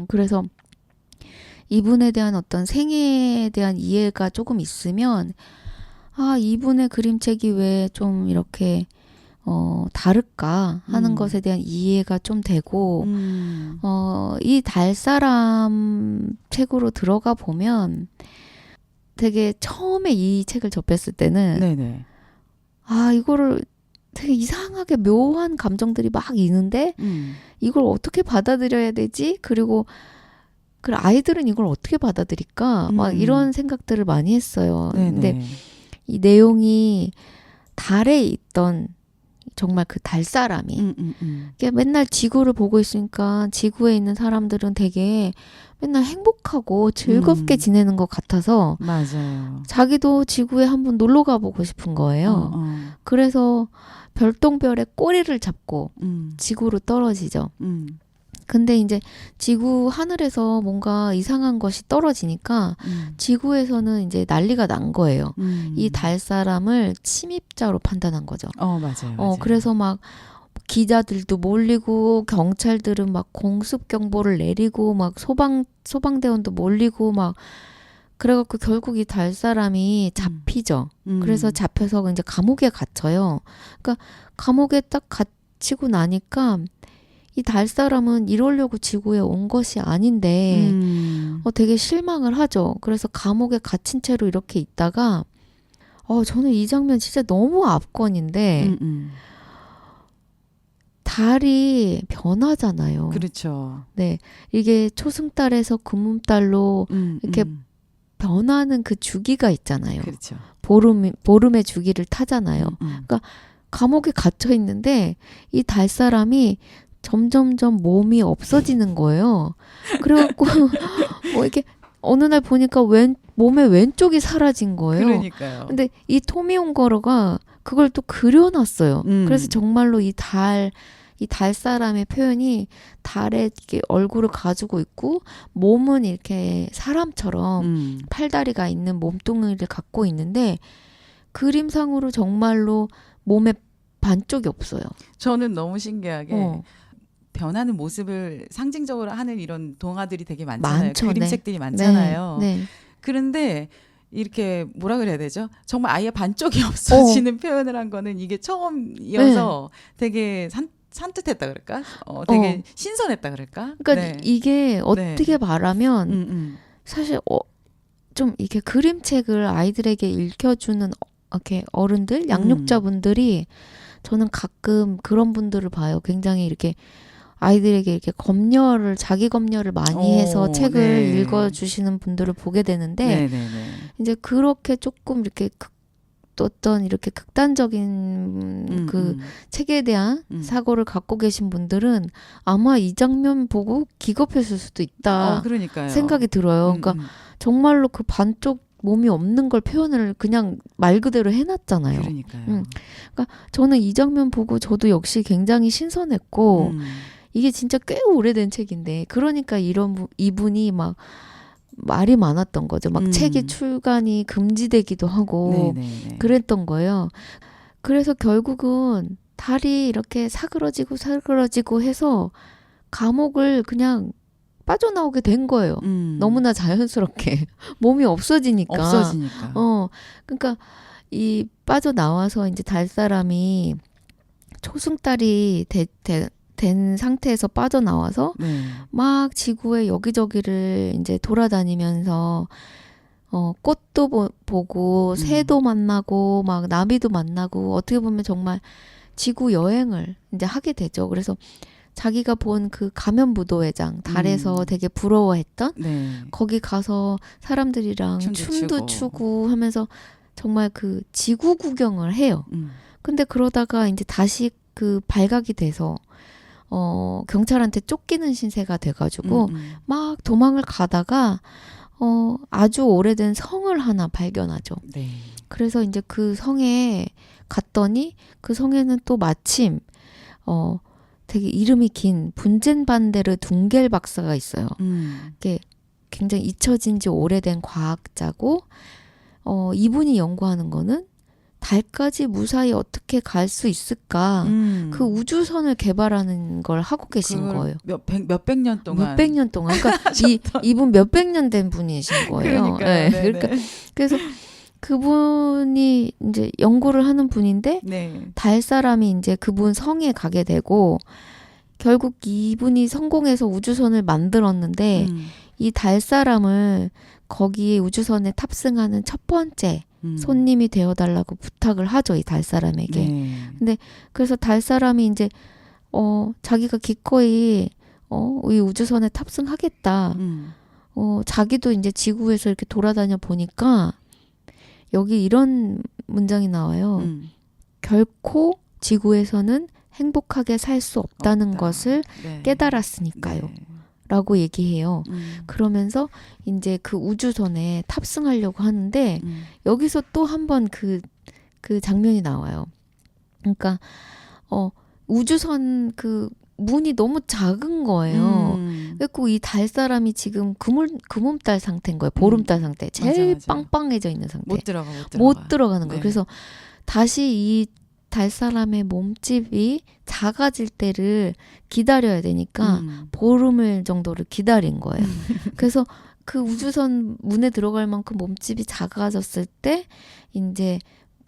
그래서 이분에 대한 어떤 생애에 대한 이해가 조금 있으면 이분의 그림책이 왜 좀 이렇게 다를까 하는 것에 대한 이해가 좀 되고 이 달사람 책으로 들어가 보면 되게 처음에 이 책을 접했을 때는 네네. 이거를 되게 이상하게 묘한 감정들이 막 있는데 이걸 어떻게 받아들여야 되지? 그리고 아이들은 이걸 어떻게 받아들일까? 막 이런 생각들을 많이 했어요. 네네. 근데 이 내용이 달에 있던 정말 그 달사람이 이게 맨날 지구를 보고 있으니까 지구에 있는 사람들은 되게 맨날 행복하고 즐겁게 지내는 것 같아서 맞아요. 자기도 지구에 한번 놀러 가보고 싶은 거예요. 그래서 별똥별의 꼬리를 잡고 지구로 떨어지죠. 근데 이제 지구 하늘에서 뭔가 이상한 것이 떨어지니까 지구에서는 이제 난리가 난 거예요. 이 달 사람을 침입자로 판단한 거죠. 맞아요. 그래서 막 기자들도 몰리고 경찰들은 막 공습 경보를 내리고 막 소방대원도 몰리고 막 그래갖고 결국 이 달 사람이 잡히죠. 그래서 잡혀서 이제 감옥에 갇혀요. 그러니까 감옥에 딱 갇히고 나니까 이 달 사람은 이러려고 지구에 온 것이 아닌데 되게 실망을 하죠. 그래서 감옥에 갇힌 채로 이렇게 있다가 저는 이 장면 진짜 너무 압권인데 달이 변하잖아요. 그렇죠. 네, 이게 초승달에서 금음달로 이렇게 변하는 그 주기가 있잖아요. 그렇죠. 보름의 주기를 타잖아요. 그러니까 감옥에 갇혀 있는데 이 달 사람이 점점점 몸이 없어지는 거예요. 그래갖고 이렇게 어느 날 보니까 몸의 왼쪽이 사라진 거예요. 그러니까요. 근데 이 토미온거로가 그걸 또 그려놨어요. 그래서 정말로 이 달 사람의 표현이 달의 이렇게 얼굴을 가지고 있고 몸은 이렇게 사람처럼 팔다리가 있는 몸뚱이를 갖고 있는데 그림상으로 정말로 몸에 반쪽이 없어요. 저는 너무 신기하게 변하는 모습을 상징적으로 하는 이런 동화들이 되게 많잖아요. 많죠. 그림책들이 많잖아요. 네. 그런데 이렇게 뭐라 그래야 되죠? 정말 아예 반쪽이 없어지는 표현을 한 거는 이게 처음이어서 되게 산뜻했다 그럴까? 되게 신선했다 그럴까? 그러니까 이게 어떻게 말하면 사실 좀 이렇게 그림책을 아이들에게 읽혀주는 이렇게 어른들, 양육자분들이 저는 가끔 그런 분들을 봐요. 굉장히 이렇게 아이들에게 이렇게 자기 검열을 많이 해서 책을 읽어주시는 분들을 보게 되는데 이제 그렇게 조금 이렇게 어떤 이렇게 극단적인 그 책에 대한 사고를 갖고 계신 분들은 아마 이 장면 보고 기겁했을 수도 있다 그러니까요. 생각이 들어요. 그러니까 정말로 그 반쪽 몸이 없는 걸 표현을 그냥 말 그대로 해놨잖아요. 그러니까요. 그러니까 저는 이 장면 보고 저도 역시 굉장히 신선했고 이게 진짜 꽤 오래된 책인데 그러니까 이분이 막 말이 많았던 거죠. 막 책이 출간이 금지되기도 하고 그랬던 거예요. 그래서 결국은 달이 이렇게 사그러지고 해서 감옥을 그냥 빠져나오게 된 거예요. 너무나 자연스럽게 몸이 없어지니까. 그러니까 이 빠져나와서 이제 달 사람이 초승달이 된 상태에서 빠져나와서 막 지구의 여기저기를 이제 돌아다니면서 꽃도 보고 새도 만나고 막 나비도 만나고 어떻게 보면 정말 지구 여행을 이제 하게 되죠. 그래서 자기가 본 그 가면무도회장 달에서 되게 부러워했던 거기 가서 사람들이랑 춤도 추고 하면서 정말 그 지구 구경을 해요. 근데 그러다가 이제 다시 그 발각이 돼서 경찰한테 쫓기는 신세가 돼가지고 막 도망을 가다가 아주 오래된 성을 하나 발견하죠. 그래서 이제 그 성에 갔더니 그 성에는 또 마침 되게 이름이 긴 분젠반데르 둥겔 박사가 있어요. 이게 굉장히 잊혀진 지 오래된 과학자고 이분이 연구하는 거는 달까지 무사히 어떻게 갈 수 있을까 그 우주선을 개발하는 걸 하고 계신 거예요. 몇백 년 동안. 몇백 년 동안. 그러니까 이분 몇백 년 된 분이신 거예요. 그러니까 그래서 그분이 이제 연구를 하는 분인데 달 사람이 이제 그분 성에 가게 되고 결국 이분이 성공해서 우주선을 만들었는데 이 달 사람을 거기 우주선에 탑승하는 첫 번째 손님이 되어달라고 부탁을 하죠. 이 달 사람에게. 근데 그래서 달 사람이 이제 자기가 기꺼이 이 우주선에 탑승하겠다. 자기도 이제 지구에서 이렇게 돌아다녀 보니까 여기 이런 문장이 나와요. 결코 지구에서는 행복하게 살 수 없다는 것을 깨달았으니까요. 라고 얘기해요. 그러면서 이제 그 우주선에 탑승하려고 하는데 여기서 또 한 번 그 장면이 나와요. 그러니까 우주선 그 문이 너무 작은 거예요. 그래서 이 달 사람이 지금 금음달 상태인 거예요. 보름달 상태. 제일 맞아. 빵빵해져 있는 상태. 못 들어가는 거예요. 네. 그래서 다시 이 달 사람의 몸집이 작아질 때를 기다려야 되니까 보름을 정도를 기다린 거예요. 그래서 그 우주선 문에 들어갈 만큼 몸집이 작아졌을 때 이제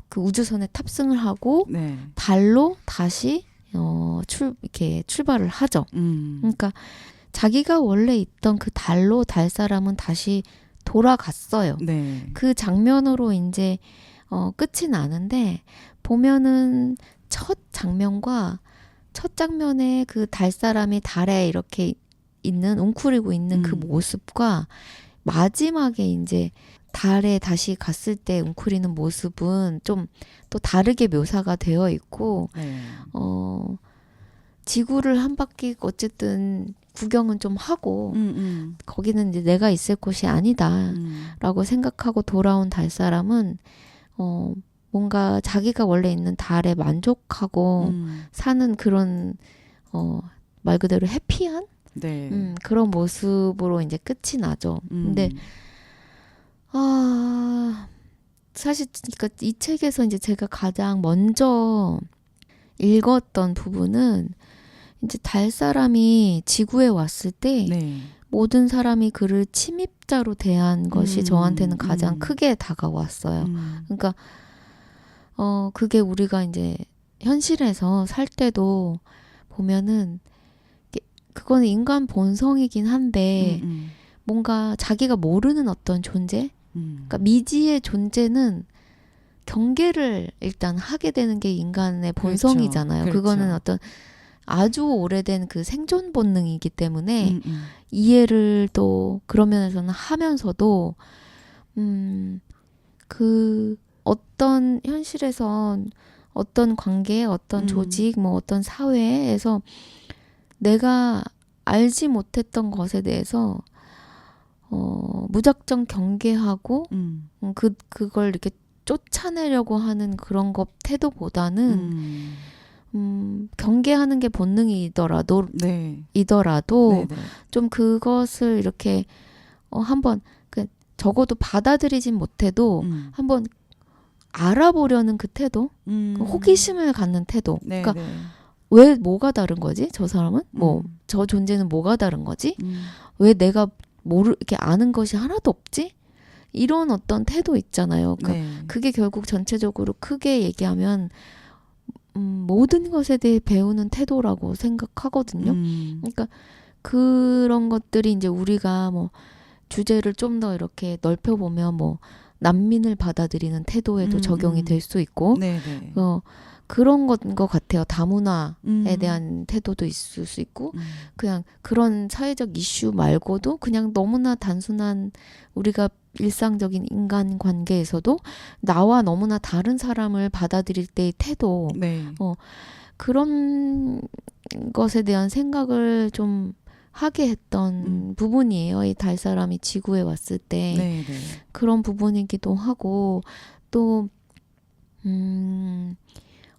그 우주선에 탑승을 하고 네. 달로 다시 이렇게 출발을 하죠. 그러니까 자기가 원래 있던 그 달로 달 사람은 다시 돌아갔어요. 네. 그 장면으로 이제 끝이 나는데 보면은 첫 장면에 그 달 사람이 달에 이렇게 웅크리고 있는 그 모습과 마지막에 이제 달에 다시 갔을 때 웅크리는 모습은 좀 또 다르게 묘사가 되어 있고 네. 지구를 한 바퀴 어쨌든 구경은 좀 하고 거기는 이제 내가 있을 곳이 아니다라고 생각하고 돌아온 달 사람은 뭔가 자기가 원래 있는 달에 만족하고 사는 그런 말 그대로 해피한 네. 그런 모습으로 이제 끝이 나죠. 근데 사실 그러니까 이 책에서 이제 제가 가장 먼저 읽었던 부분은 이제 달 사람이 지구에 왔을 때 네. 모든 사람이 그를 침입자로 대한 것이 저한테는 가장 크게 다가왔어요. 그러니까 그게 우리가 이제 현실에서 살 때도 보면은 그거는 인간 본성이긴 한데 뭔가 자기가 모르는 어떤 존재, 그러니까 미지의 존재는 경계를 일단 하게 되는 게 인간의 본성이잖아요. 그렇죠. 그거는 어떤 아주 오래된 그 생존 본능이기 때문에 이해를 또 그런 면에서는 하면서도 그 어떤 현실에서 어떤 관계, 어떤 조직, 뭐 어떤 사회에서 내가 알지 못했던 것에 대해서 무작정 경계하고 그걸 이렇게 쫓아내려고 하는 그런 것 태도보다는 경계하는 게 본능이더라도 네. 이더라도 네. 좀 그것을 이렇게 한번 적어도 받아들이진 못해도 한번 알아보려는 그 태도, 그 호기심을 갖는 태도. 네. 그러니까 네. 왜 뭐가 다른 거지? 저 사람은 뭐 저 존재는 뭐가 다른 거지? 왜 내가 이렇게 아는 것이 하나도 없지? 이런 어떤 태도 있잖아요. 그러니까 네. 그게 결국 전체적으로 크게 얘기하면 모든 것에 대해 배우는 태도라고 생각하거든요. 그러니까 그런 것들이 이제 우리가 뭐 주제를 좀 더 이렇게 넓혀보면 뭐 난민을 받아들이는 태도에도 적용이 될 수 있고 네. 네. 그런 것 같아요. 다문화에 대한 태도도 있을 수 있고 그냥 그런 사회적 이슈 말고도 그냥 너무나 단순한 우리가 일상적인 인간관계에서도 나와 너무나 다른 사람을 받아들일 때의 태도 네. 그런 것에 대한 생각을 좀 하게 했던 부분이에요. 이 달 사람이 지구에 왔을 때 네. 네. 그런 부분이기도 하고 또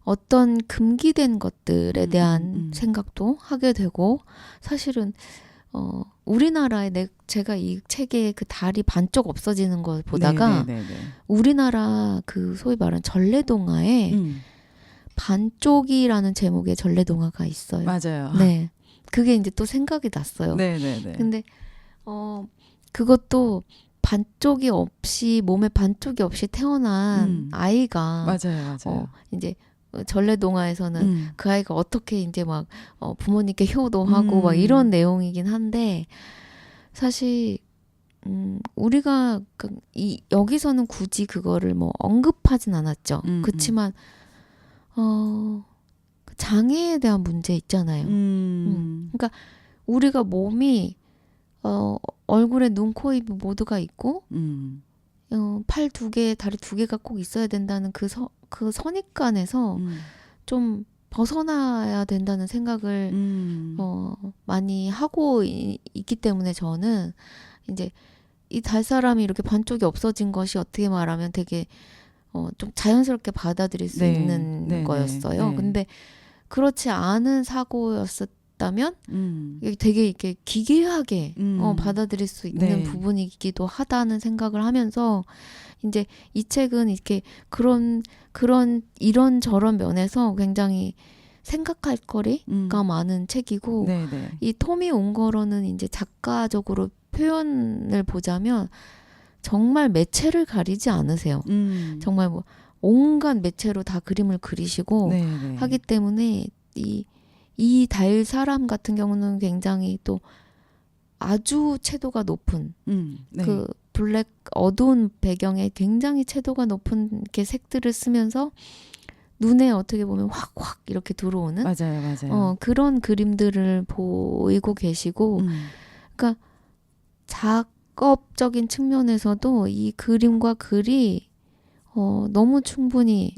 어떤 금기된 것들에 대한 생각도 하게 되고 사실은 우리나라에 제가 이 책에 그 달이 반쪽 없어지는 걸 보다가 네. 우리나라 그 소위 말하는 전래동화에 반쪽이라는 제목의 전래동화가 있어요. 맞아요. 네, 그게 이제 또 생각이 났어요. 네. 근데 그것도 몸에 반쪽이 없이 태어난 아이가 맞아요. 이제 전래동화에서는 그 아이가 어떻게 이제 막 부모님께 효도하고 막 이런 내용이긴 한데 사실 우리가 여기서는 굳이 그거를 뭐 언급하진 않았죠. 그렇지만 장애에 대한 문제 있잖아요. 그러니까 우리가 몸이 얼굴에 눈, 코, 입 모두가 있고 팔 2개, 다리 2개가 꼭 있어야 된다는 그 선입관에서 좀 벗어나야 된다는 생각을 많이 하고 있기 때문에 저는 이제 이 달사람이 이렇게 반쪽이 없어진 것이 어떻게 말하면 되게 좀 자연스럽게 받아들일 수 네. 있는 네, 거였어요. 네. 근데 그렇지 않은 사고였다면 이게 되게 이렇게 기괴하게 받아들일 수 있는 네. 부분이기도 하다는 생각을 하면서 이제 이 책은 이렇게 이런저런 면에서 굉장히 생각할 거리가 많은 책이고 네네. 이 토미 웅거러는 이제 작가적으로 표현을 보자면 정말 매체를 가리지 않으세요. 정말 뭐 온갖 매체로 다 그림을 그리시고 네네. 하기 때문에 이 달 사람 같은 경우는 굉장히 또 아주 채도가 높은 네. 그 블랙 어두운 배경에 굉장히 채도가 높은 이렇게 색들을 쓰면서 눈에 어떻게 보면 확확 이렇게 들어오는 맞아요. 그런 그림들을 보이고 계시고 그러니까 작업적인 측면에서도 이 그림과 글이 너무 충분히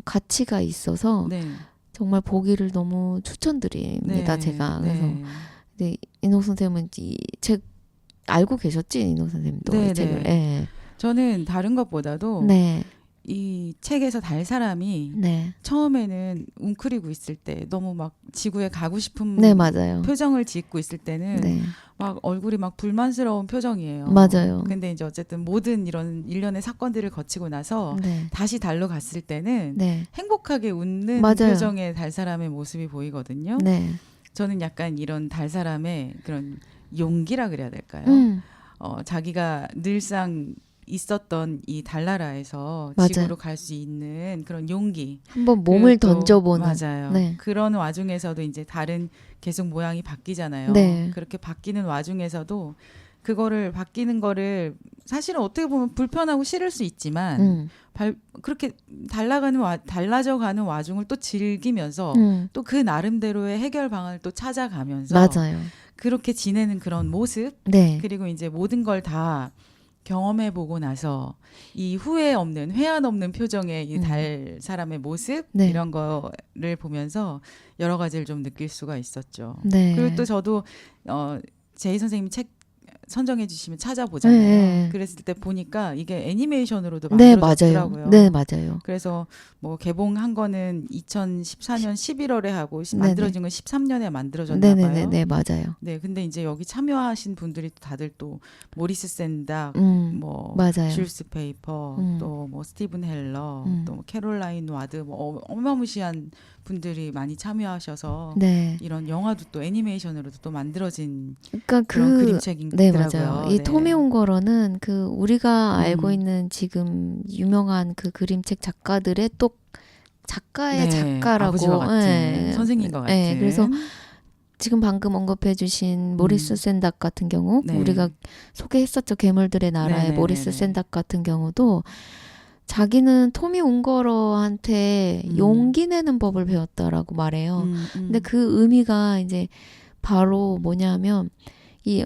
가치가 있어서 네. 정말 보기를 너무 추천드립니다. 네. 제가 그래서 네. 네, 인호 선생님은 이 책 알고 계셨지? 인호 선생님도 네, 이 책을. 네. 저는 다른 것보다도 네, 이 책에서 달 사람이 네, 처음에는 웅크리고 있을 때 너무 막 지구에 가고 싶은 네, 맞아요. 표정을 짓고 있을 때는 네, 막 얼굴이 막 불만스러운 표정이에요. 맞아요. 근데 이제 어쨌든 모든 이런 일련의 사건들을 거치고 나서 네, 다시 달로 갔을 때는 네, 행복하게 웃는 맞아요. 표정의 달 사람의 모습이 보이거든요. 네, 저는 약간 이런 달 사람의 그런 용기라 그래야 될까요? 자기가 늘상 있었던 이 달나라에서 맞아요. 지구로 갈 수 있는 그런 용기. 한번 몸을 그리고 또 던져보는. 맞아요. 네. 그런 와중에서도 이제 달은 계속 모양이 바뀌잖아요. 네. 그렇게 바뀌는 와중에서도 그거를 바뀌는 거를 사실은 어떻게 보면 불편하고 싫을 수 있지만 그렇게 달라져가는 와중을 또 즐기면서 또 그 나름대로의 해결 방안을 또 찾아가면서 맞아요. 그렇게 지내는 그런 모습 네, 그리고 이제 모든 걸 다 경험해보고 나서 이 후회 없는 회한 없는 표정의 이 달 사람의 모습 네. 이런 거를 보면서 여러 가지를 좀 느낄 수가 있었죠. 네. 그리고 또 저도 제이 선생님이 책 선정해 주시면 찾아보잖아요. 네. 그랬을 때 보니까 이게 애니메이션으로도 네, 만들어졌더라고요. 맞아요. 네, 맞아요. 그래서 뭐 개봉한 거는 2014년 11월에 하고 네네. 만들어진 건 13년에 만들어졌나 네, 네, 봐요. 네, 네, 맞아요. 네, 근데 이제 여기 참여하신 분들이 다들 또 모리스 샌닥, 뭐 맞아요. 줄스 페이퍼, 또 뭐 스티븐 헬러, 또 뭐 캐롤라인 와드, 뭐 어마무시한 분들이 많이 참여하셔서 네. 이런 영화도 또 애니메이션으로도 또 만들어진 그러니까 그런 네, 그림책이더라고요. 맞아요. 이 네. 토미 웅거러는 그 우리가 알고 있는 지금 유명한 그 그림책 작가들의 또 작가의 네, 작가라고 아버지와 같은 네. 선생님과 같은. 네, 그래서 지금 방금 언급해주신 모리스 샌닥 같은 경우 네. 우리가 소개했었죠. 괴물들의 나라의 네네네네. 모리스 샌닥 같은 경우도 자기는 토미 웅거러한테 용기 내는 법을 배웠다라고 말해요. 근데 그 의미가 이제 바로 뭐냐면 이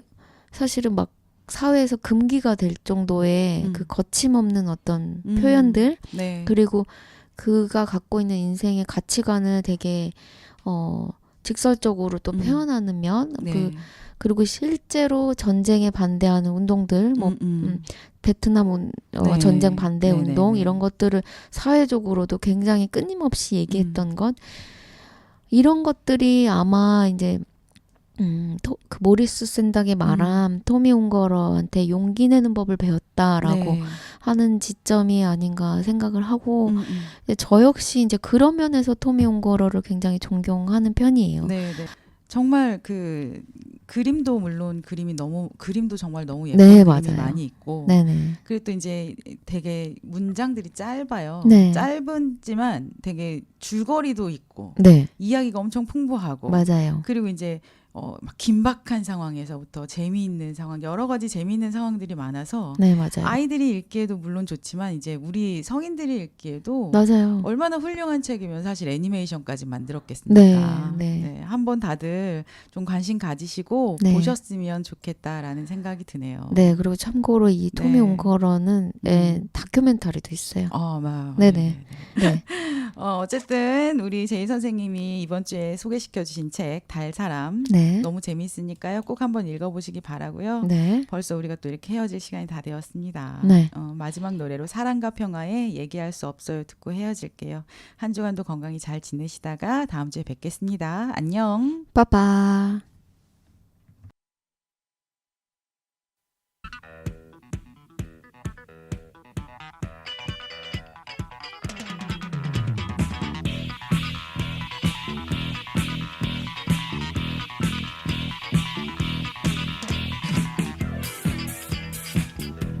사실은 막 사회에서 금기가 될 정도의 그 거침없는 어떤 표현들 네. 그리고 그가 갖고 있는 인생의 가치관을 되게 직설적으로 또 표현하는 면 네. 그리고 실제로 전쟁에 반대하는 운동들 뭐 베트남 네. 전쟁 반대 네네네. 운동 이런 것들을 사회적으로도 굉장히 끊임없이 얘기했던 것 이런 것들이 아마 이제 그 모리스 샌닥의 말한 토미 웅거러한테 용기 내는 법을 배웠다라고 네. 하는 지점이 아닌가 생각을 하고 저 역시 이제 그런 면에서 토미 웅거러를 굉장히 존경하는 편이에요. 네, 네. 정말 그 그림도 물론 그림도 정말 너무 예쁜 네, 그림이 맞아요. 많이 있고 네네. 그리고 또 이제 되게 문장들이 짧아요. 네. 짧은지만 되게 줄거리도 있고 네, 이야기가 엄청 풍부하고 맞아요. 그리고 이제 막 긴박한 상황에서부터 재미있는 상황 여러 가지 재미있는 상황들이 많아서 네, 맞아요. 아이들이 읽기에도 물론 좋지만 이제 우리 성인들이 읽기에도 맞아요. 얼마나 훌륭한 책이면 사실 애니메이션까지 만들었겠습니까? 네. 한번 다들 좀 관심 가지시고 네. 보셨으면 좋겠다라는 생각이 드네요. 네, 그리고 참고로 이 토미 네. 웅거러는 다큐멘터리도 있어요. 막 네네. 네. 어쨌든 우리 제이 선생님이 이번 주에 소개시켜 주신 책 달 사람 네. 너무 재미있으니까요. 꼭 한번 읽어보시기 바라고요. 네. 벌써 우리가 또 이렇게 헤어질 시간이 다 되었습니다. 네. 마지막 노래로 사랑과 평화의 얘기할 수 없어요 듣고 헤어질게요. 한 주간도 건강히 잘 지내시다가 다음 주에 뵙겠습니다. 안녕. 빠빠.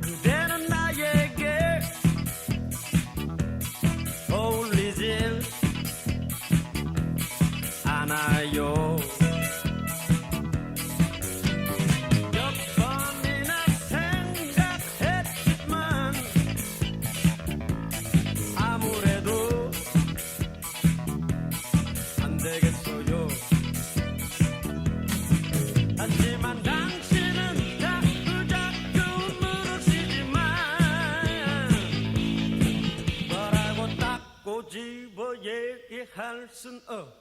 그대는 나에게 어울리질 않아요. 몇 번이나 생각했지만 아무래도 안 되겠어요. 하지만 당신은 자꾸 물으시지만 뭐라고 딱 꼬집어 얘기할 순 없어요.